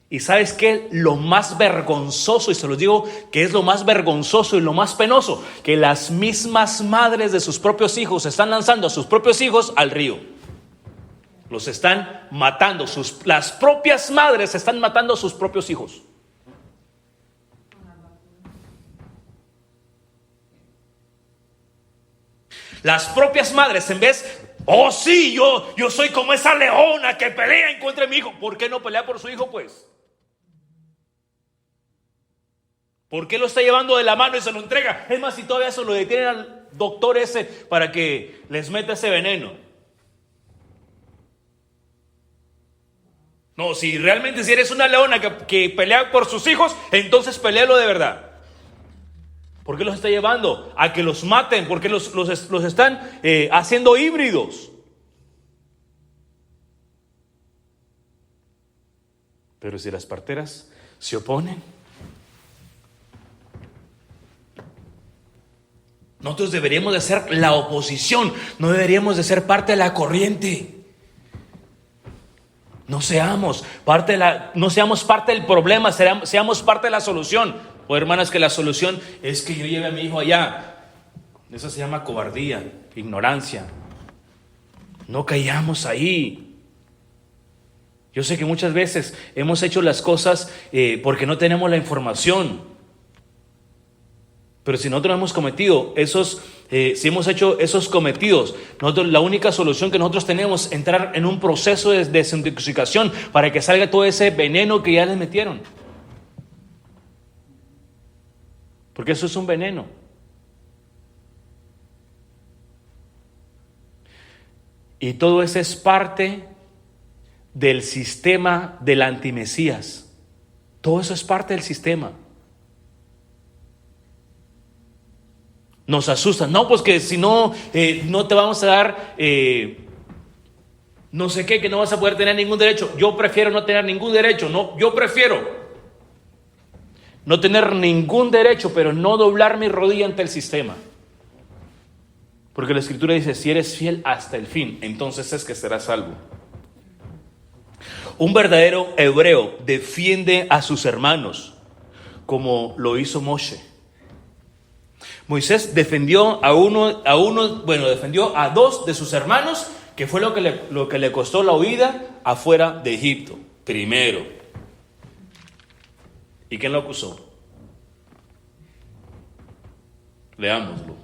Speaker 1: Y ¿sabes qué? Lo más vergonzoso, y se los digo que es lo más vergonzoso y lo más penoso, que las mismas madres de sus propios hijos están lanzando a sus propios hijos al río. Los están matando, las propias madres están matando a sus propios hijos. Las propias madres, en vez, oh sí, yo soy como esa leona que pelea en contra de mi hijo. ¿Por qué no pelea por su hijo, pues? ¿Por qué lo está llevando de la mano y se lo entrega? Es más, si todavía se lo detienen al doctor ese para que les meta ese veneno. No, si realmente si eres una leona que pelea por sus hijos, entonces pelealo de verdad. ¿Por qué los está llevando a que los maten? ¿Por qué los están haciendo híbridos? Pero si las parteras se oponen, nosotros deberíamos de ser la oposición, no deberíamos de ser parte de la corriente. No seamos parte del problema, seamos parte de la solución. O hermanas, que la solución es que yo lleve a mi hijo allá. Eso se llama cobardía, ignorancia. No caigamos ahí. Yo sé que muchas veces hemos hecho las cosas porque no tenemos la información. Pero si nosotros hemos cometido si hemos hecho esos cometidos, la única solución que nosotros tenemos es entrar en un proceso de desintoxicación para que salga todo ese veneno que ya les metieron. Porque eso es un veneno. Y todo eso es parte del sistema del antimesías. Todo eso es parte del sistema. Nos asustan. No, pues que si no, no te vamos a dar no sé qué, que no vas a poder tener ningún derecho. Yo prefiero no tener ningún derecho. No, yo prefiero no tener ningún derecho, pero no doblar mi rodilla ante el sistema. Porque la Escritura dice, si eres fiel hasta el fin, entonces es que serás salvo. Un verdadero hebreo defiende a sus hermanos, como lo hizo Moshe. Moisés defendió defendió a 2 de sus hermanos, que fue lo que le costó la huida afuera de Egipto. Primero. ¿Y quién lo acusó? Leámoslo.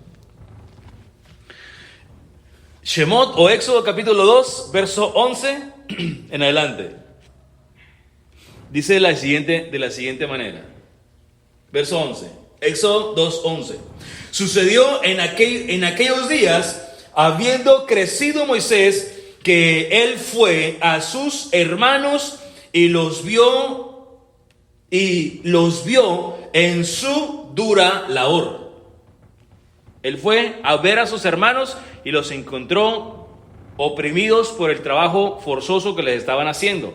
Speaker 1: Shemot o Éxodo capítulo 2, verso 11 en adelante. Dice de la siguiente manera. Verso 11. Éxodo 2:11. Sucedió en aquellos días, habiendo crecido Moisés, que él fue a sus hermanos y los vio en su dura labor. Él fue a ver a sus hermanos y los encontró oprimidos por el trabajo forzoso que les estaban haciendo.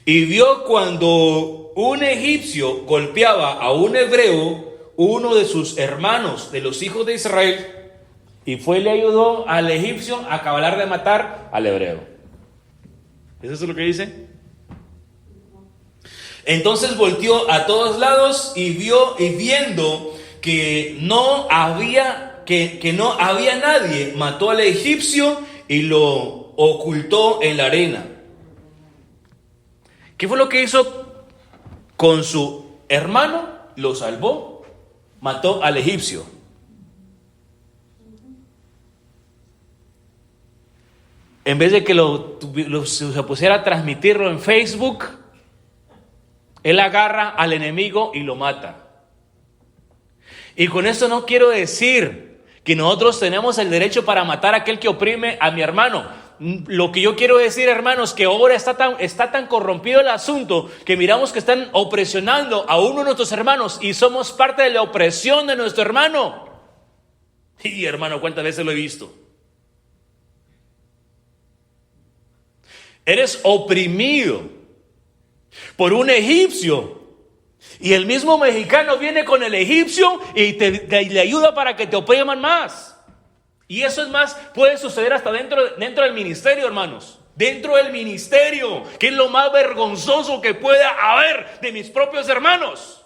Speaker 1: Y vio cuando un egipcio golpeaba a un hebreo, uno de sus hermanos, de los hijos de Israel, y fue y le ayudó al egipcio a acabar de matar al hebreo. ¿Es eso lo que dice? Entonces volteó a todos lados y vio, y viendo que no había nadie, mató al egipcio y lo ocultó en la arena. ¿Qué fue lo que hizo con su hermano? Lo salvó, mató al egipcio. En vez de que se pusiera a transmitirlo en Facebook, él agarra al enemigo y lo mata. Y con esto no quiero decir que nosotros tenemos el derecho para matar a aquel que oprime a mi hermano. Lo que yo quiero decir, hermanos, que ahora está tan corrompido el asunto que miramos que están opresionando a uno de nuestros hermanos y somos parte de la opresión de nuestro hermano. Y hermano, ¿cuántas veces lo he visto? Eres oprimido por un egipcio y el mismo mexicano viene con el egipcio y le ayuda para que te opriman más. Y eso es más, puede suceder hasta dentro del ministerio, hermanos. Dentro del ministerio, que es lo más vergonzoso que pueda haber de mis propios hermanos.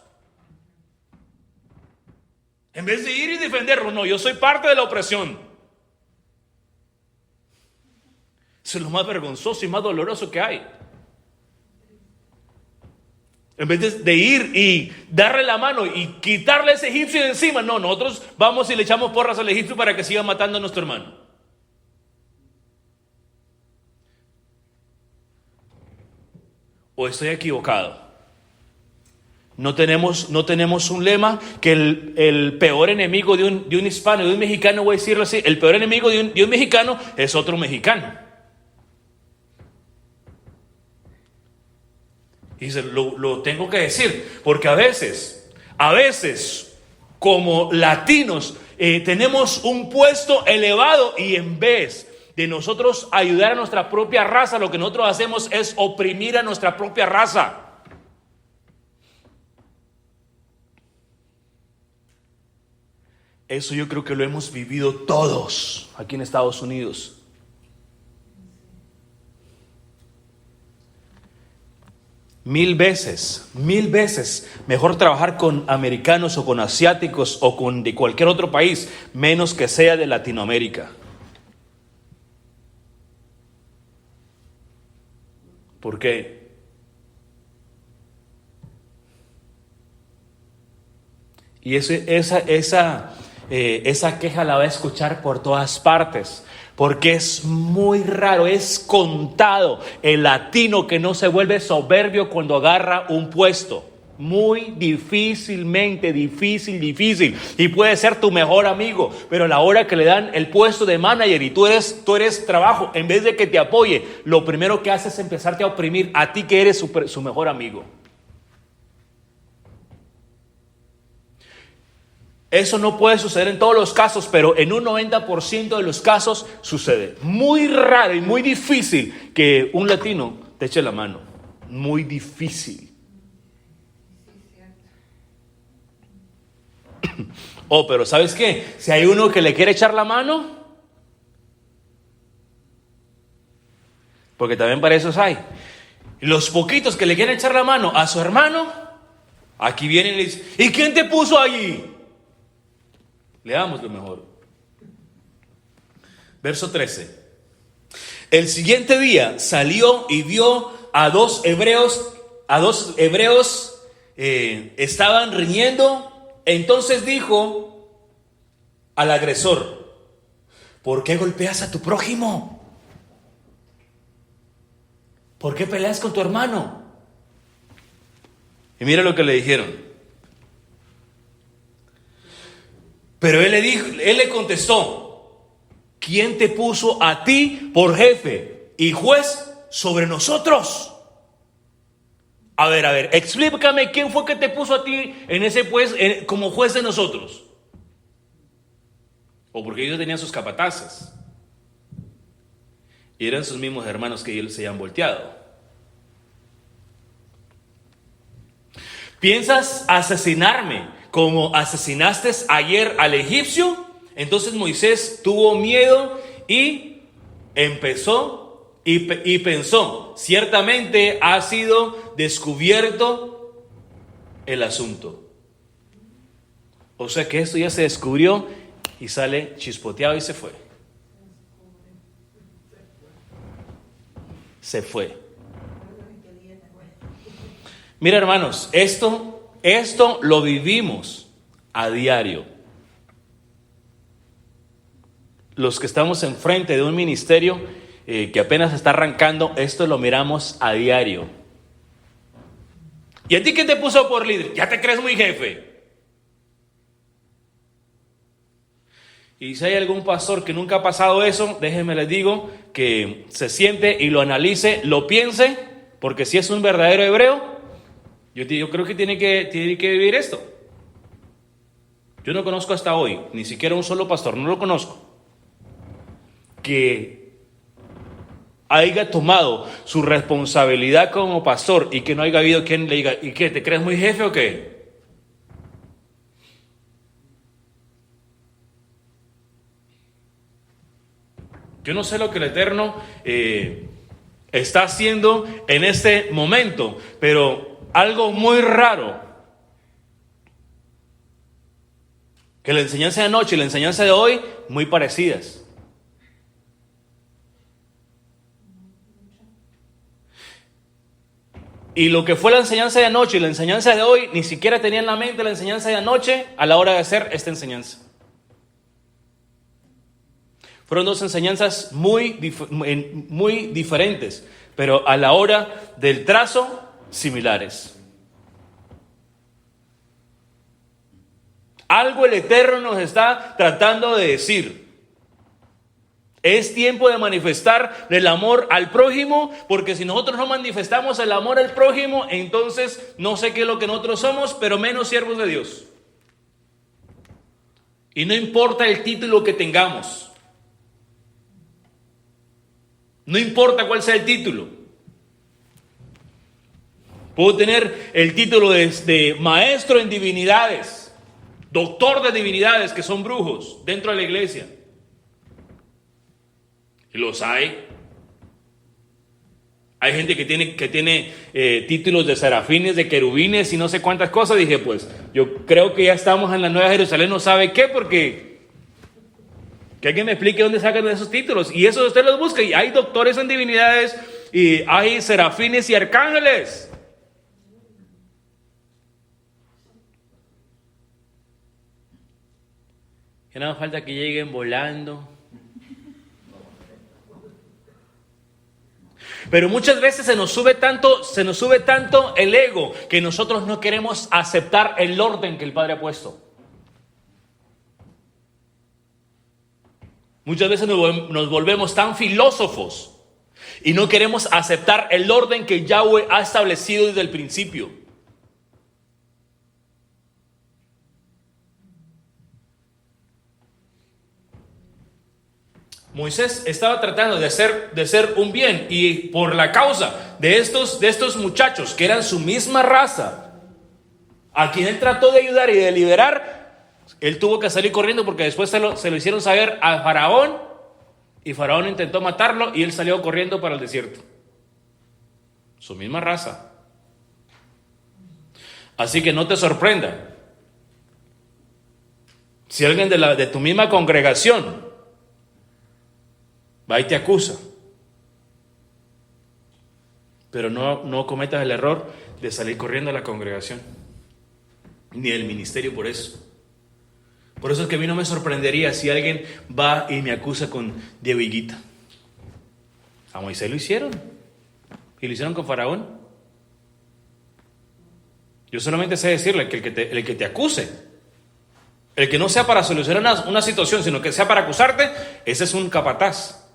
Speaker 1: En vez de ir y defenderlo, no, yo soy parte de la opresión. Eso es lo más vergonzoso y más doloroso que hay. En vez de ir y darle la mano y quitarle ese egipcio de encima, no, nosotros vamos y le echamos porras al egipcio para que siga matando a nuestro hermano. ¿O estoy equivocado? No tenemos un lema que el peor enemigo de un hispano, de un mexicano, voy a decirlo así, el peor enemigo de un mexicano es otro mexicano. Y lo tengo que decir, porque a veces, como latinos, tenemos un puesto elevado y en vez de nosotros ayudar a nuestra propia raza, lo que nosotros hacemos es oprimir a nuestra propia raza. Eso yo creo que lo hemos vivido todos aquí en Estados Unidos. Mil veces mejor trabajar con americanos o con asiáticos o con de cualquier otro país, menos que sea de Latinoamérica. ¿Por qué? Y esa queja la va a escuchar por todas partes. Porque es muy raro, es contado el latino que no se vuelve soberbio cuando agarra un puesto. Muy difícil. Y puede ser tu mejor amigo, pero a la hora que le dan el puesto de manager y tú eres trabajo, en vez de que te apoye, lo primero que hace es empezarte a oprimir a ti que eres su mejor amigo. Eso no puede suceder en todos los casos, pero en un 90% de los casos sucede. Muy raro y muy difícil que un latino te eche la mano. Muy difícil. Oh, pero ¿sabes qué? Si hay uno que le quiere echar la mano, porque también para esos hay. Los poquitos que le quieren echar la mano a su hermano, aquí vienen y le dicen, ¿y quién te puso allí? Leámoslo mejor. Verso 13. El siguiente día salió y vio a dos hebreos estaban riñendo. Entonces dijo, al agresor: ¿por qué golpeas a tu prójimo? ¿Por qué peleas con tu hermano? Y mira lo que le dijeron. Pero él le contestó: ¿quién te puso a ti por jefe y juez sobre nosotros? A ver, explícame quién fue que te puso a ti en ese como juez de nosotros. O porque ellos tenían sus capataces y eran sus mismos hermanos que ellos se habían volteado. ¿Piensas asesinarme como asesinaste ayer al egipcio? Entonces Moisés tuvo miedo y empezó y pensó: ciertamente ha sido descubierto el asunto. O sea que esto ya se descubrió, y sale chispoteado y se fue. Se fue. Mira, hermanos, esto lo vivimos a diario. Los que estamos enfrente de un ministerio que apenas está arrancando, esto lo miramos a diario. ¿Y a ti qué te puso por líder? ¿Ya te crees muy jefe? Y si hay algún pastor que nunca ha pasado eso, déjenme les digo que se siente y lo analice, lo piense, porque si es un verdadero hebreo, yo creo que tiene que vivir esto. Yo no conozco hasta hoy, ni siquiera un solo pastor, no lo conozco, que haya tomado su responsabilidad como pastor y que no haya habido quien le diga: ¿y qué, te crees muy jefe o qué? Yo no sé lo que el Eterno está haciendo en este momento, pero algo muy raro, que la enseñanza de anoche y la enseñanza de hoy, muy parecidas. Y lo que fue la enseñanza de anoche y la enseñanza de hoy, ni siquiera tenía en la mente la enseñanza de anoche a la hora de hacer esta enseñanza. Fueron dos enseñanzas muy diferentes, pero a la hora del trazo, similares. Algo el Eterno nos está tratando de decir. Es tiempo de manifestar el amor al prójimo, porque si nosotros no manifestamos el amor al prójimo, entonces no sé qué es lo que nosotros somos, pero menos siervos de Dios. Y no importa el título que tengamos. No importa cuál sea el título. Puedo tener el título de maestro en divinidades, doctor de divinidades, que son brujos dentro de la iglesia. Y los hay. Hay gente que tiene títulos de serafines, de querubines y no sé cuántas cosas. Dije, pues, yo creo que ya estamos en la Nueva Jerusalén, no sabe qué, porque que alguien me explique dónde sacan esos títulos. Y eso usted los busca. Y hay doctores en divinidades, y hay serafines y arcángeles. Que nada falta que lleguen volando. Pero muchas veces se nos sube tanto el ego, que nosotros no queremos aceptar el orden que el Padre ha puesto. Muchas veces nos volvemos tan filósofos y no queremos aceptar el orden que Yahweh ha establecido desde el principio. Moisés estaba tratando de hacer un bien, y por la causa de estos muchachos que eran su misma raza, a quien él trató de ayudar y de liberar, él tuvo que salir corriendo, porque después se lo hicieron saber a Faraón, y Faraón intentó matarlo y él salió corriendo para el desierto. Su misma raza. Así que no te sorprenda si alguien de tu misma congregación va y te acusa. Pero no cometas el error de salir corriendo a la congregación, ni del ministerio por eso. Por eso es que a mí no me sorprendería si alguien va y me acusa con de Villita. A Moisés lo hicieron. Y lo hicieron con Faraón. Yo solamente sé decirle que el que te acuse, el que no sea para solucionar una situación, sino que sea para acusarte, ese es un capataz.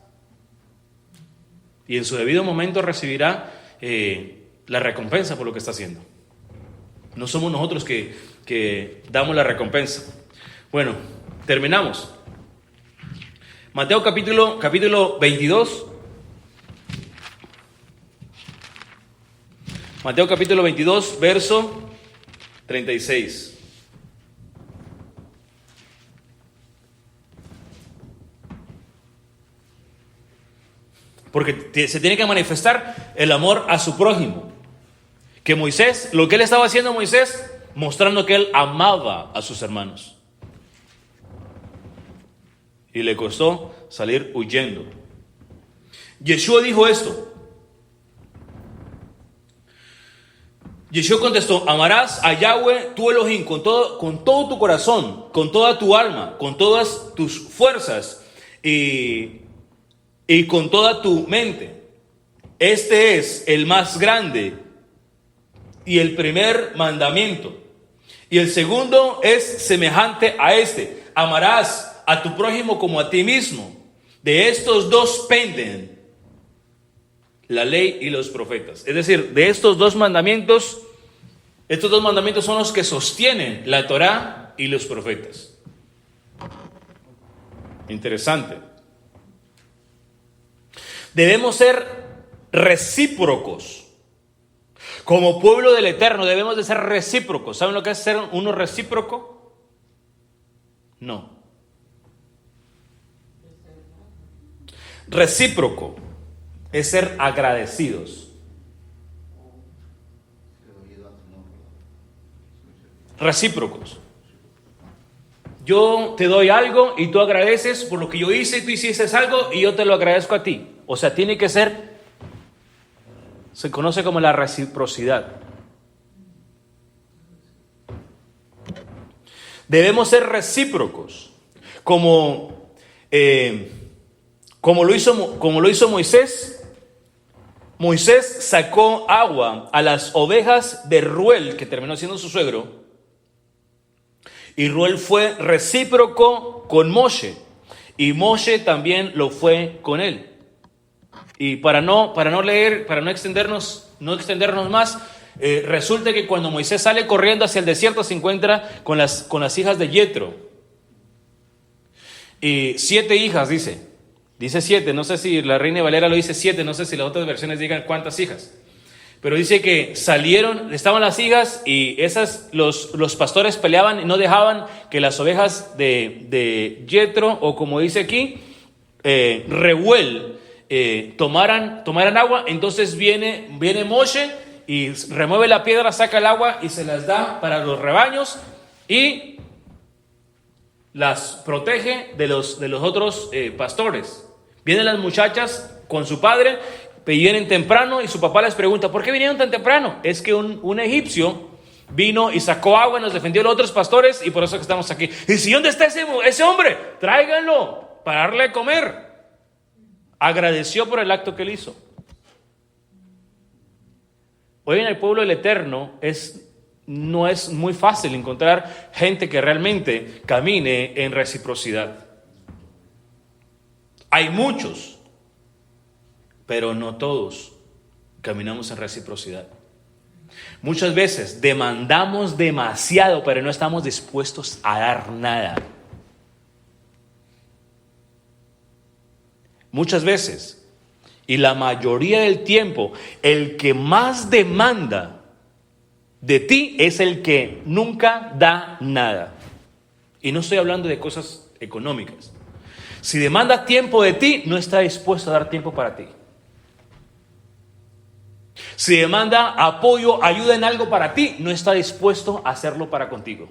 Speaker 1: Y en su debido momento recibirá la recompensa por lo que está haciendo. No somos nosotros que damos la recompensa. Bueno, terminamos. Mateo capítulo 22. Mateo capítulo 22, verso 36. Porque se tiene que manifestar el amor a su prójimo. Que Moisés, lo que él estaba haciendo Moisés, mostrando que él amaba a sus hermanos. Y le costó salir huyendo. Yeshua dijo esto. Yeshua contestó: amarás a Yahweh tu Elohim con todo tu corazón, con toda tu alma, con todas tus fuerzas y con toda tu mente. Este es el más grande y el primer mandamiento. Y el segundo es semejante a este: amarás a tu prójimo como a ti mismo. De estos dos penden la ley y los profetas. Es decir, de estos dos mandamientos son los que sostienen la Torá y los profetas. Interesante. Debemos ser recíprocos. Como pueblo del Eterno debemos de ser recíprocos. ¿Saben lo que es ser uno recíproco? No. Recíproco es ser agradecidos. Recíprocos. Yo te doy algo y tú agradeces por lo que yo hice, y tú hiciste algo y yo te lo agradezco a ti. O sea, tiene que ser, se conoce como la reciprocidad. Debemos ser recíprocos, como lo hizo Moisés. Moisés sacó agua a las ovejas de Ruel, que terminó siendo su suegro, y Ruel fue recíproco con Moshe, y Moshe también lo fue con él. Y para no extendernos más, resulta que cuando Moisés sale corriendo hacia el desierto se encuentra con las hijas de Yetro. Y 7 hijas dice 7, no sé si la Reina Valera lo dice 7, no sé si las otras versiones digan cuántas hijas. Pero dice que estaban las hijas y los pastores peleaban y no dejaban que las ovejas de Yetro, o como dice aquí, Reuel, tomaran agua. Entonces viene Moshe y remueve la piedra, saca el agua y se las da para los rebaños y las protege de los otros pastores. Vienen las muchachas con su padre, vienen temprano y su papá les pregunta: ¿por qué vinieron tan temprano? Es que un egipcio vino y sacó agua y nos defendió de los otros pastores y por eso que estamos aquí. Y si, ¿dónde está ese hombre? Tráiganlo para darle a comer. Agradeció por el acto que él hizo. Hoy en el pueblo del Eterno no es muy fácil encontrar gente que realmente camine en reciprocidad. Hay muchos, pero no todos caminamos en reciprocidad. Muchas veces demandamos demasiado, pero no estamos dispuestos a dar nada. Muchas veces, y la mayoría del tiempo, el que más demanda de ti es el que nunca da nada. Y no estoy hablando de cosas económicas. Si demanda tiempo de ti, no está dispuesto a dar tiempo para ti. Si demanda apoyo, ayuda en algo para ti, no está dispuesto a hacerlo para contigo.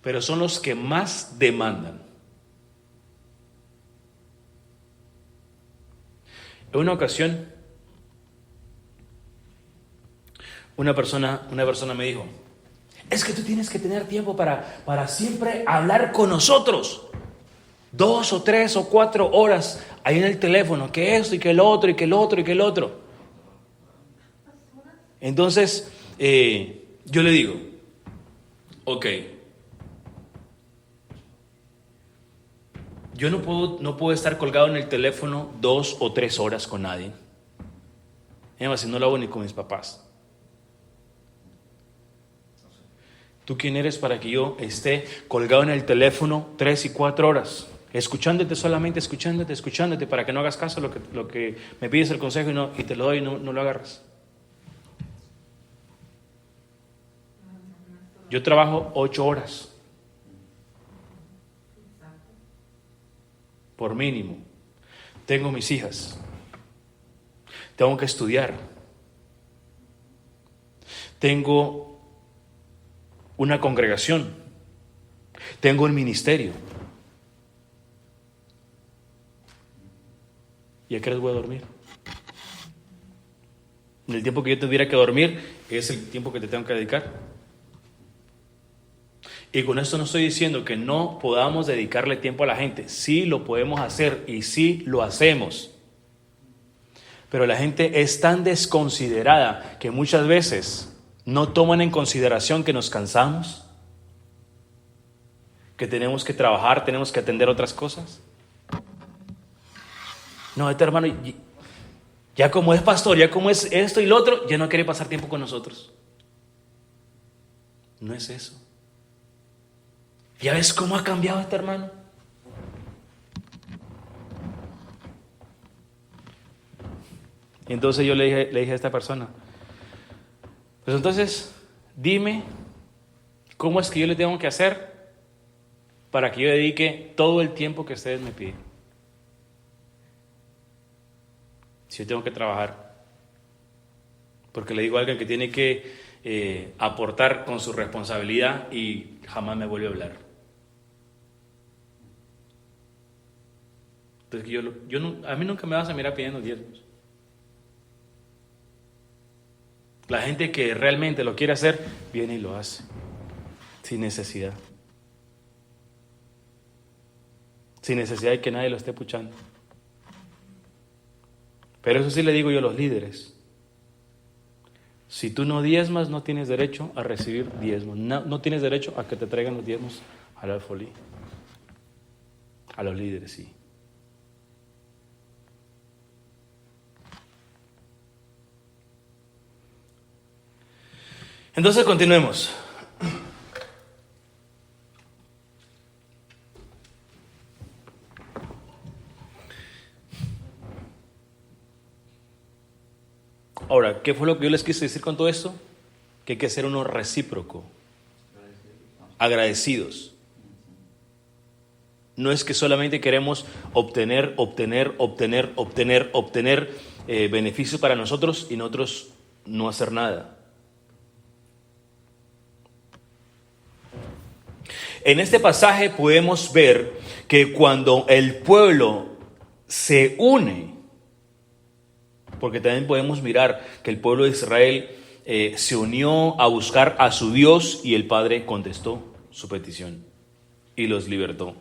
Speaker 1: Pero son los que más demandan. En una ocasión, una persona me dijo: Es que tú tienes que tener tiempo para siempre hablar con nosotros. 2 o 3 o 4 horas ahí en el teléfono, que esto y que el otro y que el otro y que el otro. Entonces, yo le digo, ok, yo no puedo estar colgado en el teléfono 2 o 3 horas con nadie. Además, si no lo hago ni con mis papás. ¿Tú quién eres para que yo esté colgado en el teléfono 3 y 4 horas? Escuchándote solamente, escuchándote, para que no hagas caso a lo que me pides el consejo y te lo doy y no lo agarras. Yo trabajo 8 horas. Por mínimo. Tengo mis hijas. Tengo que estudiar. Tengo una congregación. Tengo un ministerio. ¿Y a qué hora voy a dormir? En el tiempo que yo tuviera que dormir es el tiempo que te tengo que dedicar. Y con esto no estoy diciendo que no podamos dedicarle tiempo a la gente. Sí lo podemos hacer y sí lo hacemos. Pero la gente es tan desconsiderada que muchas veces no toman en consideración que nos cansamos, que tenemos que trabajar, tenemos que atender otras cosas. No, este hermano, ya como es pastor, ya como es esto y lo otro, ya no quiere pasar tiempo con nosotros. No es eso. ¿Ya ves cómo ha cambiado este hermano? Y entonces yo le dije a esta persona, pues entonces dime cómo es que yo le tengo que hacer para que yo dedique todo el tiempo que ustedes me piden. Si yo tengo que trabajar, porque le digo a alguien que tiene que aportar con su responsabilidad y jamás me vuelve a hablar. Entonces a mí nunca me vas a mirar pidiendo diezmos. La gente que realmente lo quiere hacer, viene y lo hace, sin necesidad. Sin necesidad de que nadie lo esté puchando. Pero eso sí le digo yo a los líderes. Si tú no diezmas, no tienes derecho a recibir diezmos. No tienes derecho a que te traigan los diezmos al alfolí. A los líderes, sí. Entonces continuemos. Ahora, ¿qué fue lo que yo les quise decir con todo esto? Que hay que ser uno recíproco, agradecidos. No es que solamente queremos obtener beneficios para nosotros y nosotros no hacer nada. En este pasaje podemos ver que cuando el pueblo se une, porque también podemos mirar que el pueblo de Israel se unió a buscar a su Dios y el Padre contestó su petición y los libertó.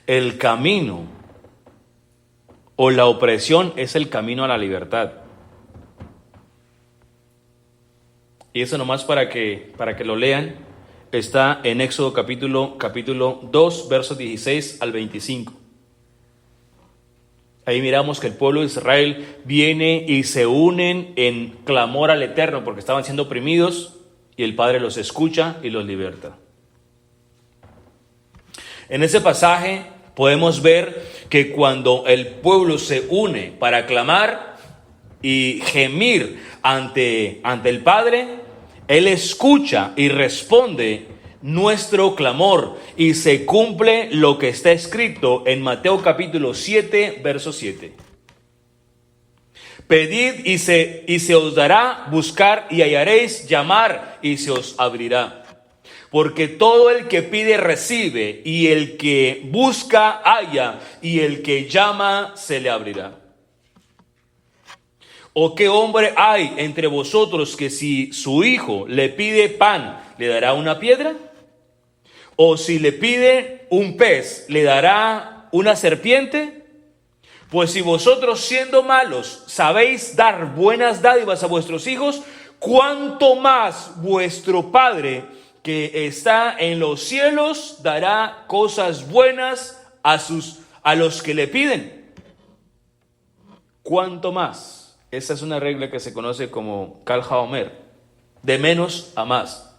Speaker 1: El camino o la opresión es el camino a la libertad. Y eso nomás para que lo lean. Está en Éxodo capítulo 2, versos 16 al 25. Ahí miramos que el pueblo de Israel viene y se unen en clamor al Eterno porque estaban siendo oprimidos y el Padre los escucha y los liberta. En ese pasaje podemos ver que cuando el pueblo se une para clamar y gemir ante el Padre, Él escucha y responde nuestro clamor y se cumple lo que está escrito en Mateo capítulo 7, verso 7. Pedid y se os dará, buscar y hallaréis, llamar y se os abrirá. Porque todo el que pide recibe, y el que busca halla, y el que llama se le abrirá. ¿O qué hombre hay entre vosotros que si su hijo le pide pan, le dará una piedra? ¿O si le pide un pez, le dará una serpiente? Pues si vosotros siendo malos sabéis dar buenas dádivas a vuestros hijos, cuánto más vuestro Padre que está en los cielos dará cosas buenas a los que le piden. ¿Cuánto más? Esa es una regla que se conoce como Kal HaOmer, de menos a más.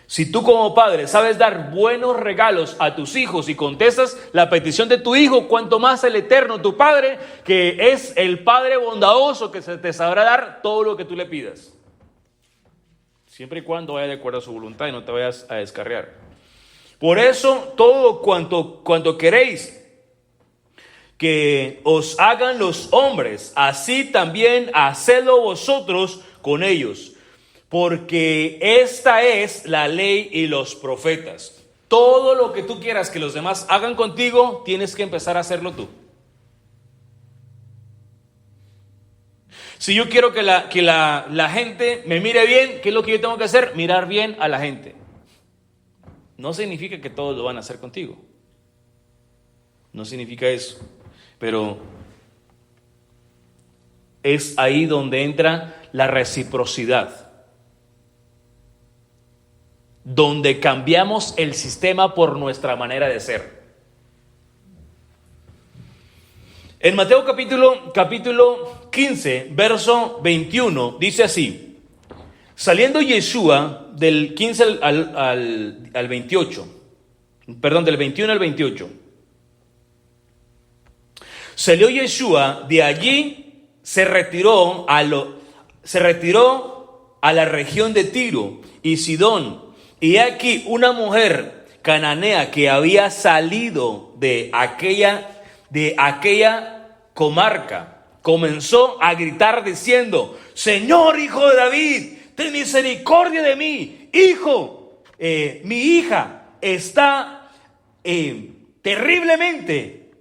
Speaker 1: Si tú como padre sabes dar buenos regalos a tus hijos y contestas la petición de tu hijo, cuanto más el Eterno, tu Padre, que es el Padre bondadoso, que se te sabrá dar todo lo que tú le pidas. Siempre y cuando vaya de acuerdo a su voluntad y no te vayas a descarriar. Por eso, todo cuanto queréis que os hagan los hombres, así también hacedlo vosotros con ellos. Porque esta es la ley y los profetas. Todo lo que tú quieras que los demás hagan contigo, tienes que empezar a hacerlo tú. Si yo quiero que la gente me mire bien, ¿qué es lo que yo tengo que hacer? Mirar bien a la gente. No significa que todos lo van a hacer contigo. No significa eso. Pero es ahí donde entra la reciprocidad. Donde cambiamos el sistema por nuestra manera de ser. En Mateo capítulo 15, verso 21, dice así: saliendo Yeshua del 15 al 28, perdón, del 21 al 28, salió Yeshua de allí, se retiró a la región de Tiro y Sidón. Y aquí una mujer cananea que había salido de aquella comarca comenzó a gritar diciendo: Señor, hijo de David, ten misericordia de mí, hijo, mi hija está terriblemente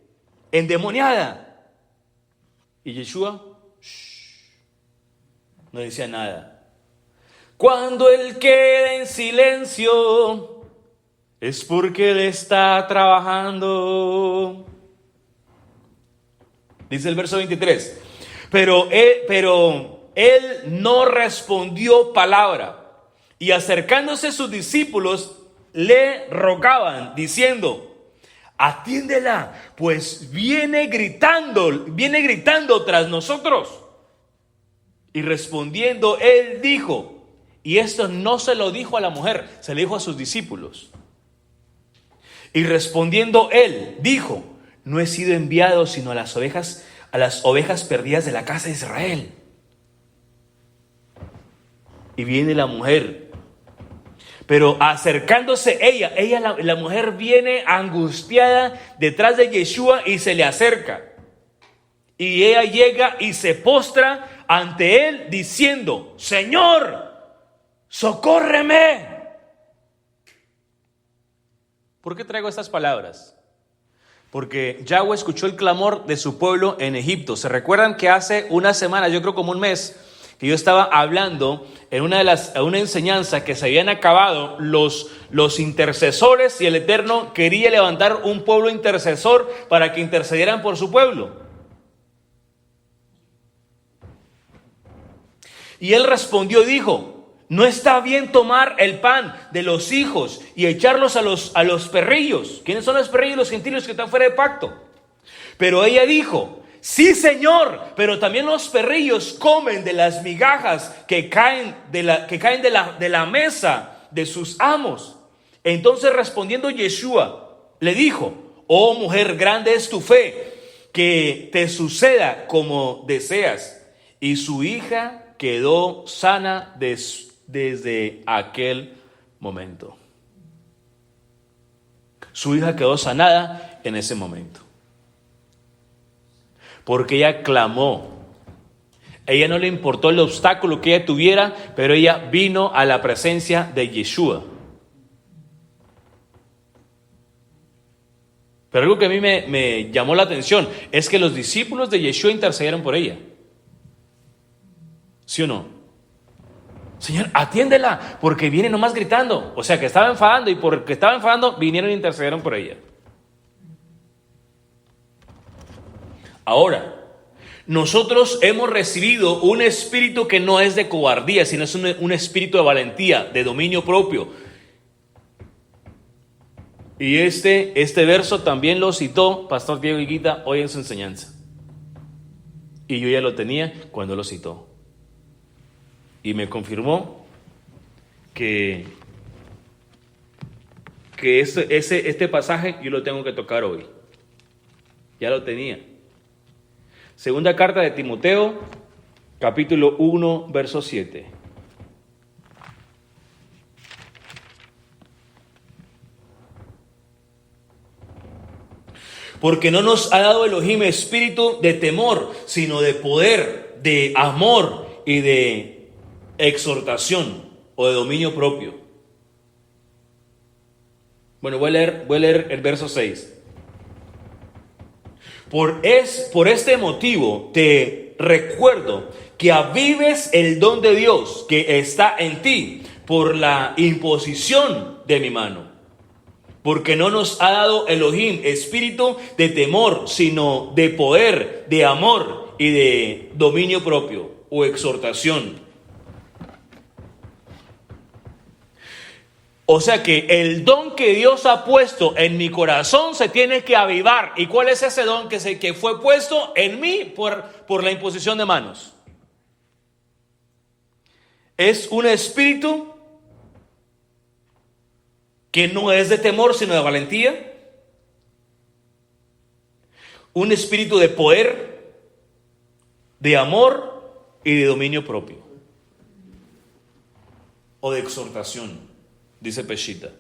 Speaker 1: endemoniada. Y Yeshua no decía nada. Cuando él queda en silencio, es porque él está trabajando. Dice el verso 23. Pero él no respondió palabra. Y acercándose sus discípulos, le rogaban, diciendo: atiéndela, pues viene gritando tras nosotros. Y respondiendo, él dijo, y esto no se lo dijo a la mujer, se lo dijo a sus discípulos. Y respondiendo él, dijo: no he sido enviado sino a las ovejas perdidas de la casa de Israel. Y viene la mujer. Pero acercándose la mujer viene angustiada detrás de Yeshua y se le acerca. Y ella llega y se postra ante él diciendo: Señor, socórreme. ¿Por qué traigo estas palabras? Porque Yahweh escuchó el clamor de su pueblo en Egipto. ¿Se recuerdan que hace una semana, yo creo como un mes, que yo estaba hablando en una enseñanza que se habían acabado los intercesores y el Eterno quería levantar un pueblo intercesor para que intercedieran por su pueblo? Y él respondió y dijo: no está bien tomar el pan de los hijos y echarlos a los perrillos. ¿Quiénes son los perrillos? Los gentiles que están fuera de pacto. Pero ella dijo: sí, Señor, pero también los perrillos comen de las migajas que caen de la mesa de sus amos. Entonces respondiendo Yeshua le dijo: oh mujer, grande es tu fe, que te suceda como deseas. Y su hija quedó sana desde aquel momento. Su hija quedó sanada en ese momento. Porque ella clamó. Ella no le importó el obstáculo que ella tuviera, pero ella vino a la presencia de Yeshua. Pero algo que a mí me llamó la atención es que los discípulos de Yeshua intercedieron por ella. ¿Sí o no? Señor, atiéndela, porque viene nomás gritando. O sea, que estaba enfadando, y porque estaba enfadando, vinieron e intercedieron por ella. Ahora, nosotros hemos recibido un espíritu que no es de cobardía, sino es un espíritu de valentía, de dominio propio. Y este verso también lo citó Pastor Diego Higuita hoy en su enseñanza. Y yo ya lo tenía cuando lo citó. Y me confirmó que este pasaje yo lo tengo que tocar hoy. Ya lo tenía. Segunda carta de Timoteo, capítulo 1, verso 7. Porque no nos ha dado Elohim espíritu de temor, sino de poder, de amor y de exhortación o de dominio propio. Bueno, voy a leer el verso 6. Por este motivo te recuerdo que avives el don de Dios que está en ti por la imposición de mi mano. Porque no nos ha dado Elohim espíritu de temor, sino de poder, de amor y de dominio propio o exhortación. O sea que el don que Dios ha puesto en mi corazón se tiene que avivar. ¿Y cuál es ese don que fue puesto en mí por la imposición de manos? Es un espíritu que no es de temor, sino de valentía. Un espíritu de poder, de amor y de dominio propio. O de exhortación. Dice Peshita.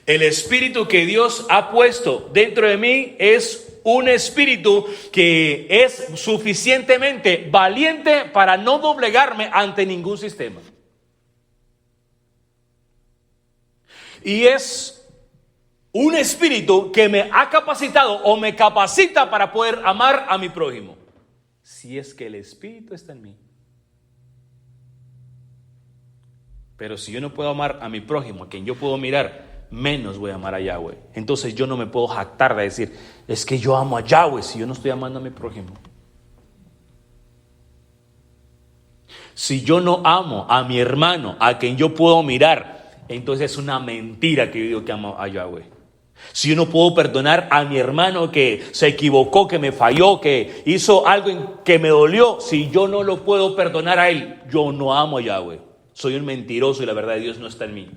Speaker 1: El espíritu que Dios ha puesto dentro de mí es un espíritu que es suficientemente valiente para no doblegarme ante ningún sistema. Y es un espíritu que me ha capacitado o me capacita para poder amar a mi prójimo. Si es que el espíritu está en mí. Pero si yo no puedo amar a mi prójimo, a quien yo puedo mirar, menos voy a amar a Yahweh. Entonces yo no me puedo jactar de decir, es que yo amo a Yahweh si yo no estoy amando a mi prójimo. Si yo no amo a mi hermano, a quien yo puedo mirar, entonces es una mentira que yo digo que amo a Yahweh. Si yo no puedo perdonar a mi hermano que se equivocó, que me falló, que hizo algo que me dolió, si yo no lo puedo perdonar a él, yo no amo a Yahweh. Soy un mentiroso y la verdad de Dios no está en mí.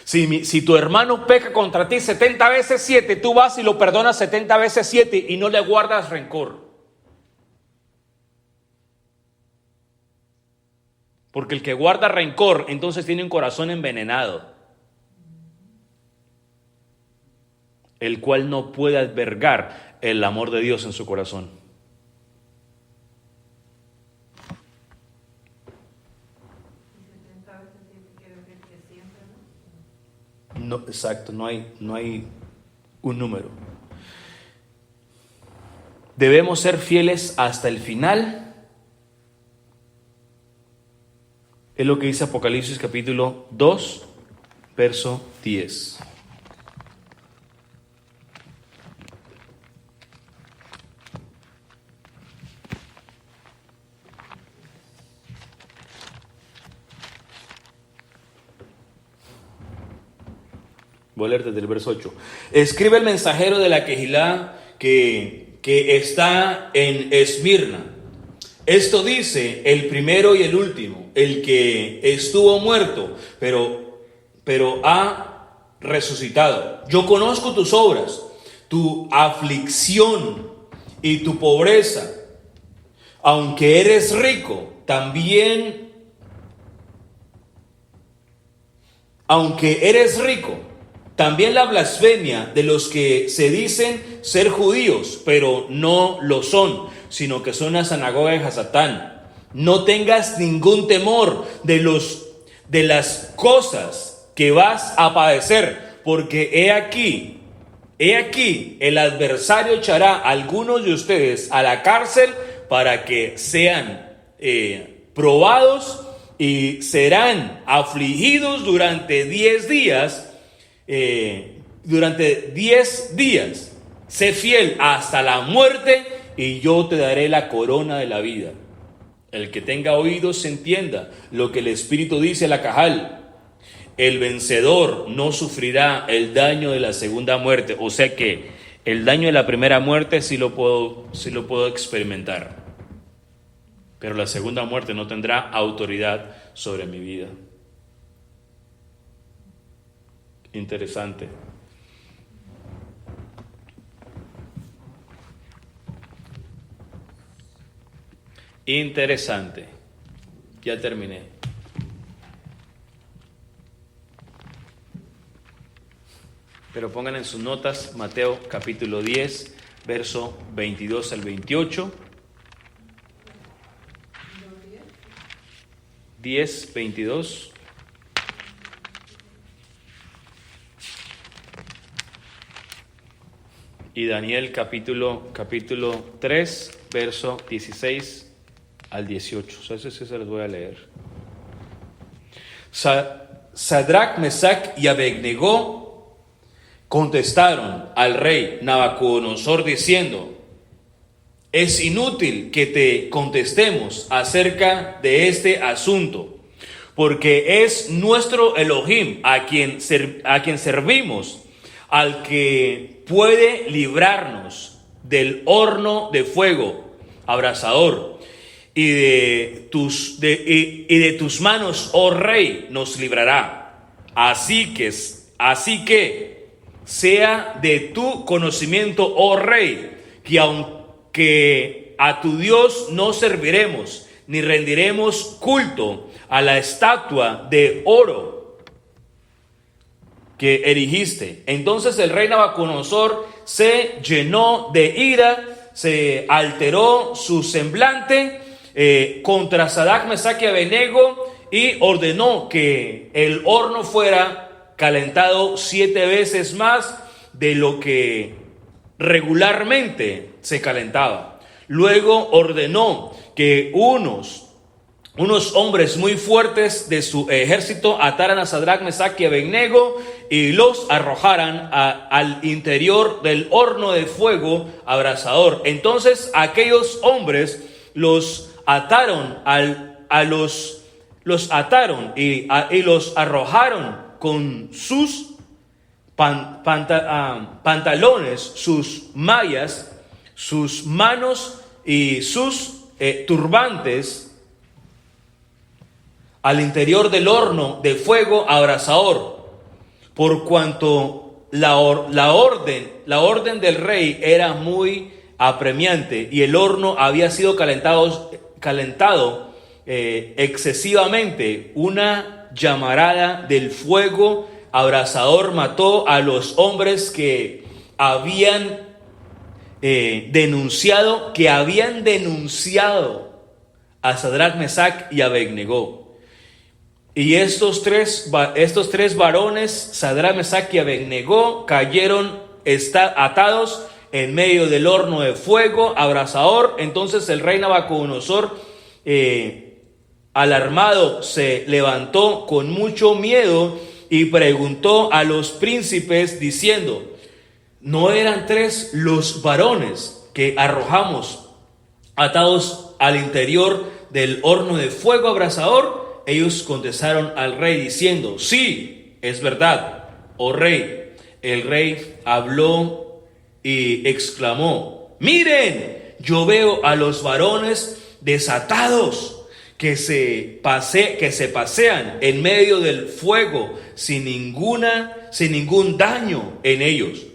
Speaker 1: Si tu hermano peca contra ti 70 veces 7, tú vas y lo perdonas 70 veces 7 y no le guardas rencor. Porque el que guarda rencor, entonces tiene un corazón envenenado, el cual no puede albergar el amor de Dios en su corazón. No, exacto, no hay un número. Debemos ser fieles hasta el final. Es lo que dice Apocalipsis capítulo 2, verso 10. Voy a leer desde el verso 8. Escribe el mensajero de la Quejilá que está en Esmirna. Esto dice el primero y el último, el que estuvo muerto, pero ha resucitado. Yo conozco tus obras, tu aflicción y tu pobreza. Aunque eres rico, también la blasfemia de los que se dicen ser judíos, pero no lo son, sino que son una sinagoga de Hasatán. No tengas ningún temor de las cosas que vas a padecer, porque he aquí, he aquí, el adversario echará a algunos de ustedes a la cárcel para que sean probados y serán afligidos durante 10 días. Durante 10 días, sé fiel hasta la muerte y yo te daré la corona de la vida. El que tenga oídos entienda lo que el Espíritu dice a la Cajal. El vencedor no sufrirá el daño de la segunda muerte. O sea que el daño de la primera muerte sí lo puedo experimentar. Pero la segunda muerte no tendrá autoridad sobre mi vida. Interesante. Interesante. Ya terminé. Pero pongan en sus notas Mateo capítulo 10, verso 22 al 28. 10, 22. Y Daniel capítulo 3, verso 16 al 18. Eso sí se los voy a leer. Sadrach, Mesach y Abednego contestaron al rey Nabucodonosor diciendo: es inútil que te contestemos acerca de este asunto, porque es nuestro Elohim a quien servimos, al que puede librarnos del horno de fuego abrasador, y de tus manos, oh rey, nos librará. Así que sea de tu conocimiento, oh rey, que aunque a tu Dios no serviremos, ni rendiremos culto a la estatua de oro que erigiste. Entonces el rey Nabucodonosor se llenó de ira, se alteró su semblante contra Sadrach, Mesach y Abednego, y ordenó que el horno fuera calentado 7 veces más de lo que regularmente se calentaba. Luego ordenó que unos hombres muy fuertes de su ejército ataran a Sadrach, Mesach y Abednego y los arrojaran al interior del horno de fuego abrasador. Entonces aquellos hombres los ataron y los arrojaron con sus pantalones, sus mallas, sus manos y sus turbantes al interior del horno de fuego abrasador, por cuanto la orden del rey era muy apremiante y el horno había sido calentado excesivamente. Una llamarada del fuego abrasador mató a los hombres que habían denunciado a Sadrach, Mesach y Abednego. Y estos tres varones, Sadrach, Mesach y Abednego, cayeron atados en medio del horno de fuego abrasador. Entonces el rey Nabucodonosor, alarmado, se levantó con mucho miedo y preguntó a los príncipes diciendo: ¿no eran 3 los varones que arrojamos atados al interior del horno de fuego abrasador? Ellos contestaron al rey diciendo: sí, es verdad, oh rey. El rey habló y exclamó: miren, yo veo a los varones desatados que se pasean en medio del fuego sin ningún daño en ellos.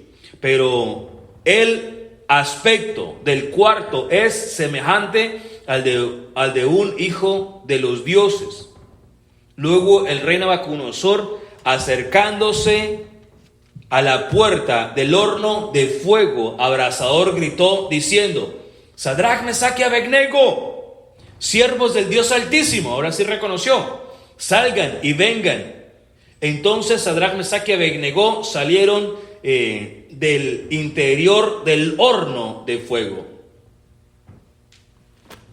Speaker 1: Pero el aspecto del cuarto es semejante al de un hijo de los dioses. Luego el rey Nabucodonosor, acercándose a la puerta del horno de fuego abrasador, gritó diciendo: Sadrach, Mesach y Abednego, siervos del Dios Altísimo. Ahora sí reconoció: salgan y vengan. Entonces Sadrach, Mesach y Abednego salieron del interior del horno de fuego.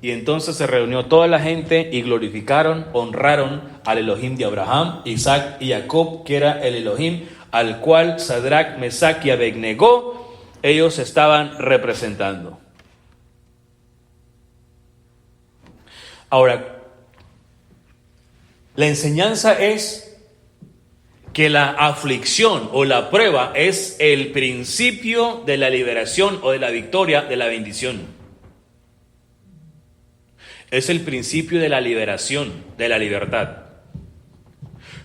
Speaker 1: Y entonces se reunió toda la gente y glorificaron, honraron al Elohim de Abraham, Isaac y Jacob, que era el Elohim al cual Sadrach, Mesach y Abednego ellos estaban representando. Ahora, la enseñanza es que la aflicción o la prueba es el principio de la liberación o de la victoria de la bendición. Es el principio de la liberación, de la libertad.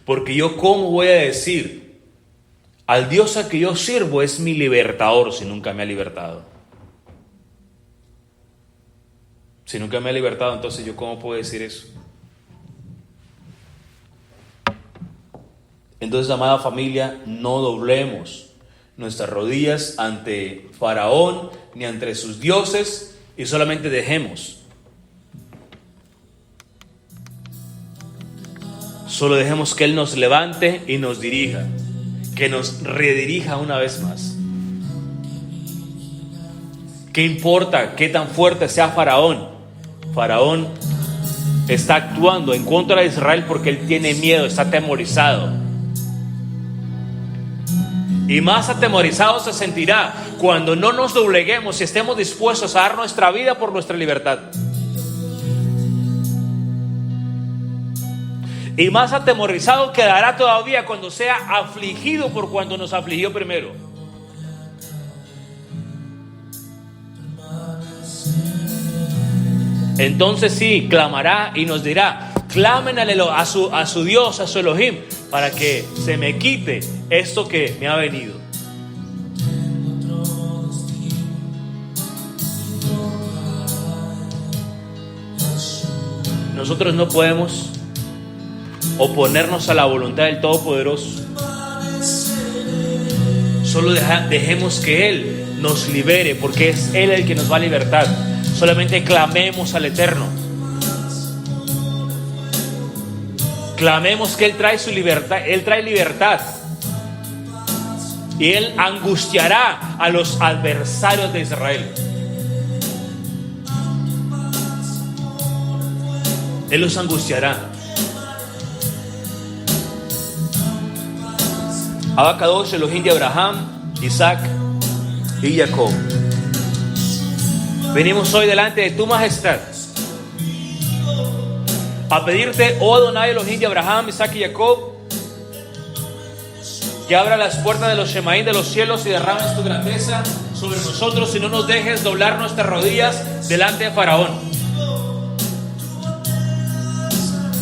Speaker 1: Porque yo, ¿cómo voy a decir al Dios a que yo sirvo es mi libertador si nunca me ha libertado? Si nunca me ha libertado, entonces yo, ¿cómo puedo decir eso? Entonces, amada familia, no doblemos nuestras rodillas ante Faraón ni ante sus dioses y solamente dejemos. Solo dejemos que Él nos levante y nos dirija, que nos redirija una vez más. ¿Qué importa qué tan fuerte sea Faraón? Faraón está actuando en contra de Israel porque él tiene miedo, está atemorizado. Y más atemorizado se sentirá cuando no nos dobleguemos y estemos dispuestos a dar nuestra vida por nuestra libertad. Y más atemorizado quedará todavía cuando sea afligido por cuanto nos afligió primero. Entonces sí, clamará y nos dirá: clamen a su Dios, a su Elohim, para que se me quite esto que me ha venido. Nosotros no podemos oponernos a la voluntad del Todopoderoso. Solo dejemos que Él nos libere, porque es Él el que nos va a libertar. Solamente clamemos al Eterno. Clamemos que Él trae su libertad. Él trae libertad. Y Él angustiará a los adversarios de Israel. Él los angustiará. Abacados, Elohim de Abraham, Isaac y Jacob. Venimos hoy delante de tu majestad a pedirte, oh Adonai, Elohim de Abraham, Isaac y Jacob, que abra las puertas de los Shemaín de los cielos y derrames tu grandeza sobre nosotros y no nos dejes doblar nuestras rodillas delante de Faraón,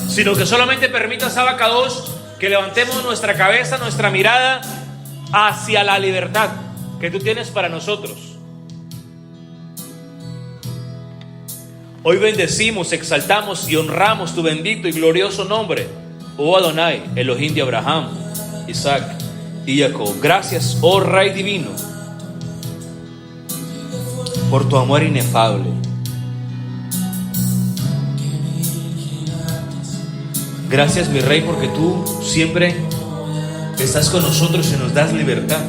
Speaker 1: sino que solamente permitas, Abacados, que levantemos nuestra cabeza, nuestra mirada hacia la libertad que tú tienes para nosotros. Hoy bendecimos, exaltamos y honramos tu bendito y glorioso nombre, oh Adonai, Elohim de Abraham, Isaac y Jacob. Gracias, oh Rey divino, por tu amor inefable. Gracias, mi Rey, porque tú siempre estás con nosotros y nos das libertad.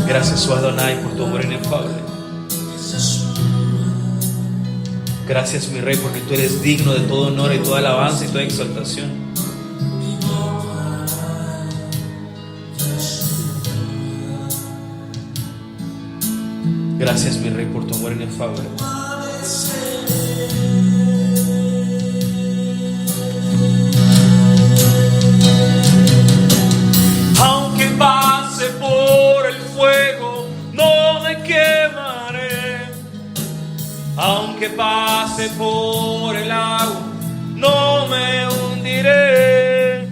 Speaker 1: Gracias, oh Adonai, por tu amor inefable. Gracias, mi Rey, porque tú eres digno de todo honor y toda alabanza y toda exaltación. Gracias, mi Rey, por tu amor inefable. Aunque pase por el fuego, no me quemaré. Aunque pase por el agua, no me hundiré.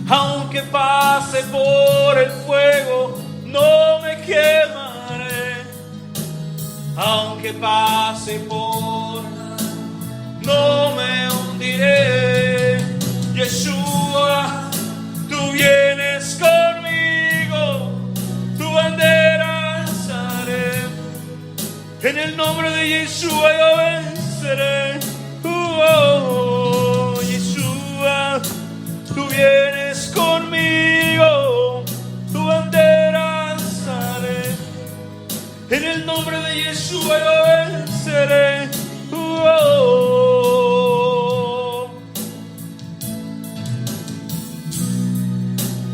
Speaker 1: Aunque pase por el fuego, no me quemaré. Aunque pase por, no me hundiré. Yeshua, tú vienes conmigo, tu bandera alzaré. En el nombre de Yeshua yo venceré. Yeshua, Yeshua yo venceré.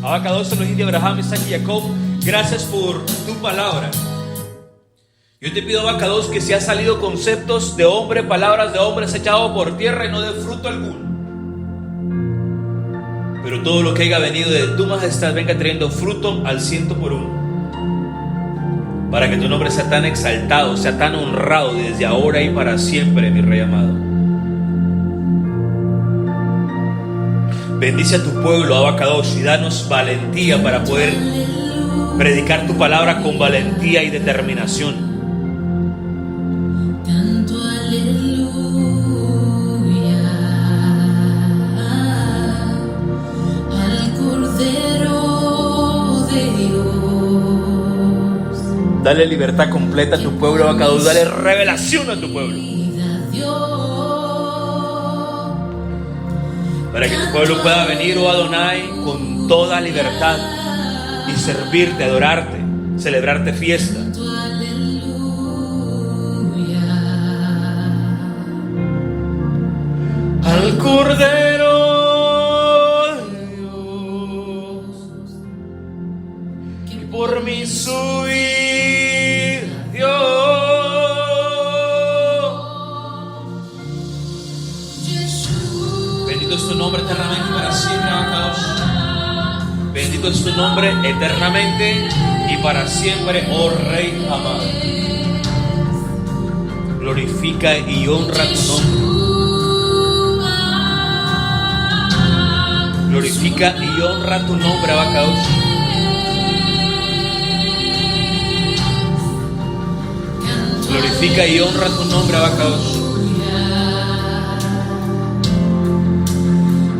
Speaker 1: Abacados, Elohim de Abraham, Isaac y Jacob, gracias por tu palabra. Yo te pido, Abacados, que si ha salido conceptos de hombre, palabras de hombres echado por tierra y no de fruto alguno, pero todo lo que haya venido de tu majestad venga trayendo fruto al 100%, para que tu nombre sea tan exaltado, sea tan honrado desde ahora y para siempre, mi Rey amado. Bendice a tu pueblo, Abacados, y danos valentía para poder predicar tu palabra con valentía y determinación. Dale libertad completa a tu pueblo, Abacados. Dale revelación a tu pueblo, para que tu pueblo pueda venir, oh Adonai, con toda libertad y servirte, adorarte, celebrarte fiesta. Al Cordero de Dios, que por mí subí. Bendito es tu nombre eternamente y para siempre, Abacados. Bendito es tu nombre eternamente y para siempre, oh Rey amado. Glorifica y honra tu nombre. Glorifica y honra tu nombre, Abacados. Glorifica y honra tu nombre, Abacados.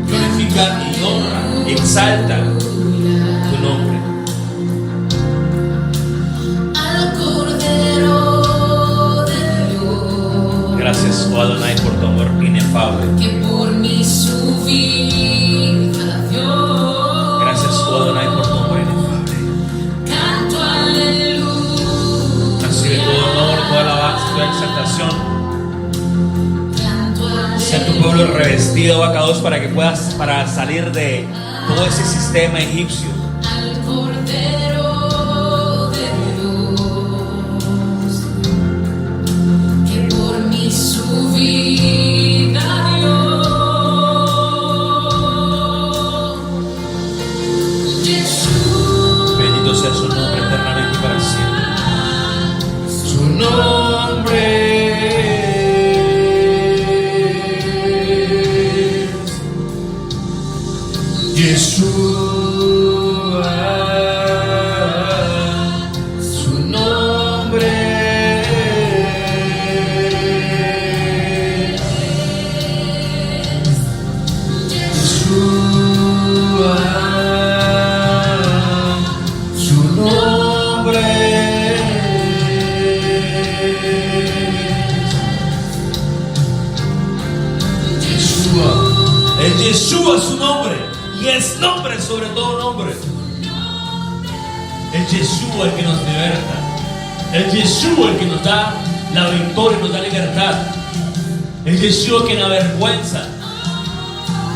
Speaker 1: Glorifica y honra, exalta tu nombre. Al Cordero de Dios. Gracias, oh Adonai, por tu amor inefable. Que por mí su vida dio. Gracias, oh Adonai, por tu amor inefable. Canto aleluya. Recibe todo honor, toda alabanza, toda exaltación. Sea tu pueblo revestido, Abacados, para que puedas salir de todo ese sistema egipcio. Al Cordero de Dios, que por mí su vida dio. Jesús. Bendito sea su nombre eternamente y para siempre. Su nombre. Yeshua, su nombre. Yeshua, su nombre. Yeshua, es Yeshua su nombre. Y es nombre sobre todo nombre. Es Yeshua el que nos liberta. Es Yeshua el que nos da la victoria y nos da libertad. Es Yeshua quien avergüenza.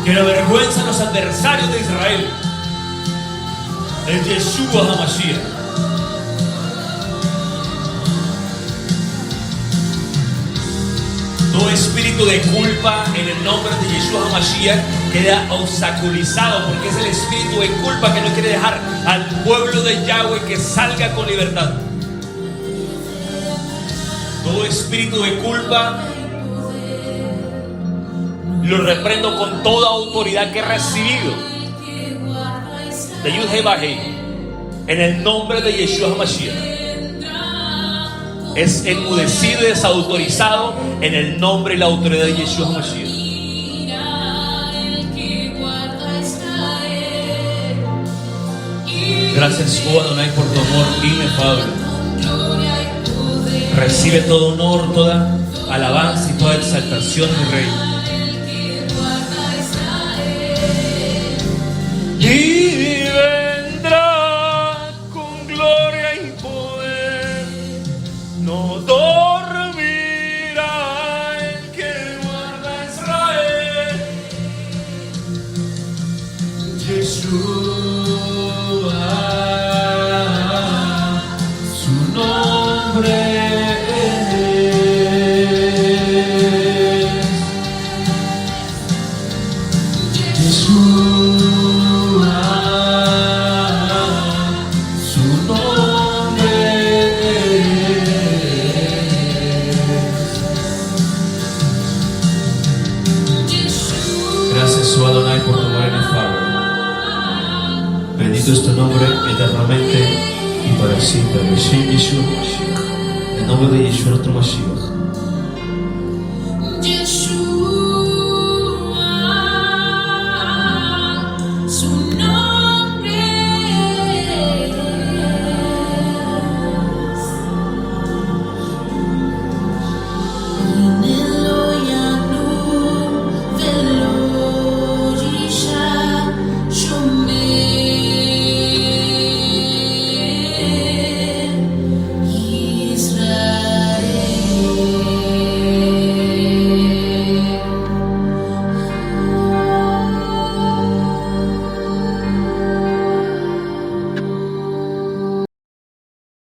Speaker 1: Quien avergüenza a los adversarios de Israel. Es Yeshua HaMashiach. Todo espíritu de culpa en el nombre de Yeshua HaMashiach queda obstaculizado, porque es el espíritu de culpa que no quiere dejar al pueblo de Yahweh que salga con libertad. Todo espíritu de culpa lo reprendo con toda autoridad que he recibido de Yud-Heh-Vah-Heh, en el nombre de Yeshua HaMashiach. Es enmudecido y desautorizado en el nombre y la autoridad de Yeshua HaMashiach. Gracias, oh Adonai, por tu amor inefable. Recibe todo honor, toda alabanza y toda exaltación, mi Rey. Y vendrá con gloria y poder, no dormirá.
Speaker 2: su nombre es Yeshua, su nombre es. Gracias, su Adonai, por tu buena favor. Bendito es tu nombre eternamente y para siempre. En nombre de Yeshua, nuestro Mashiach.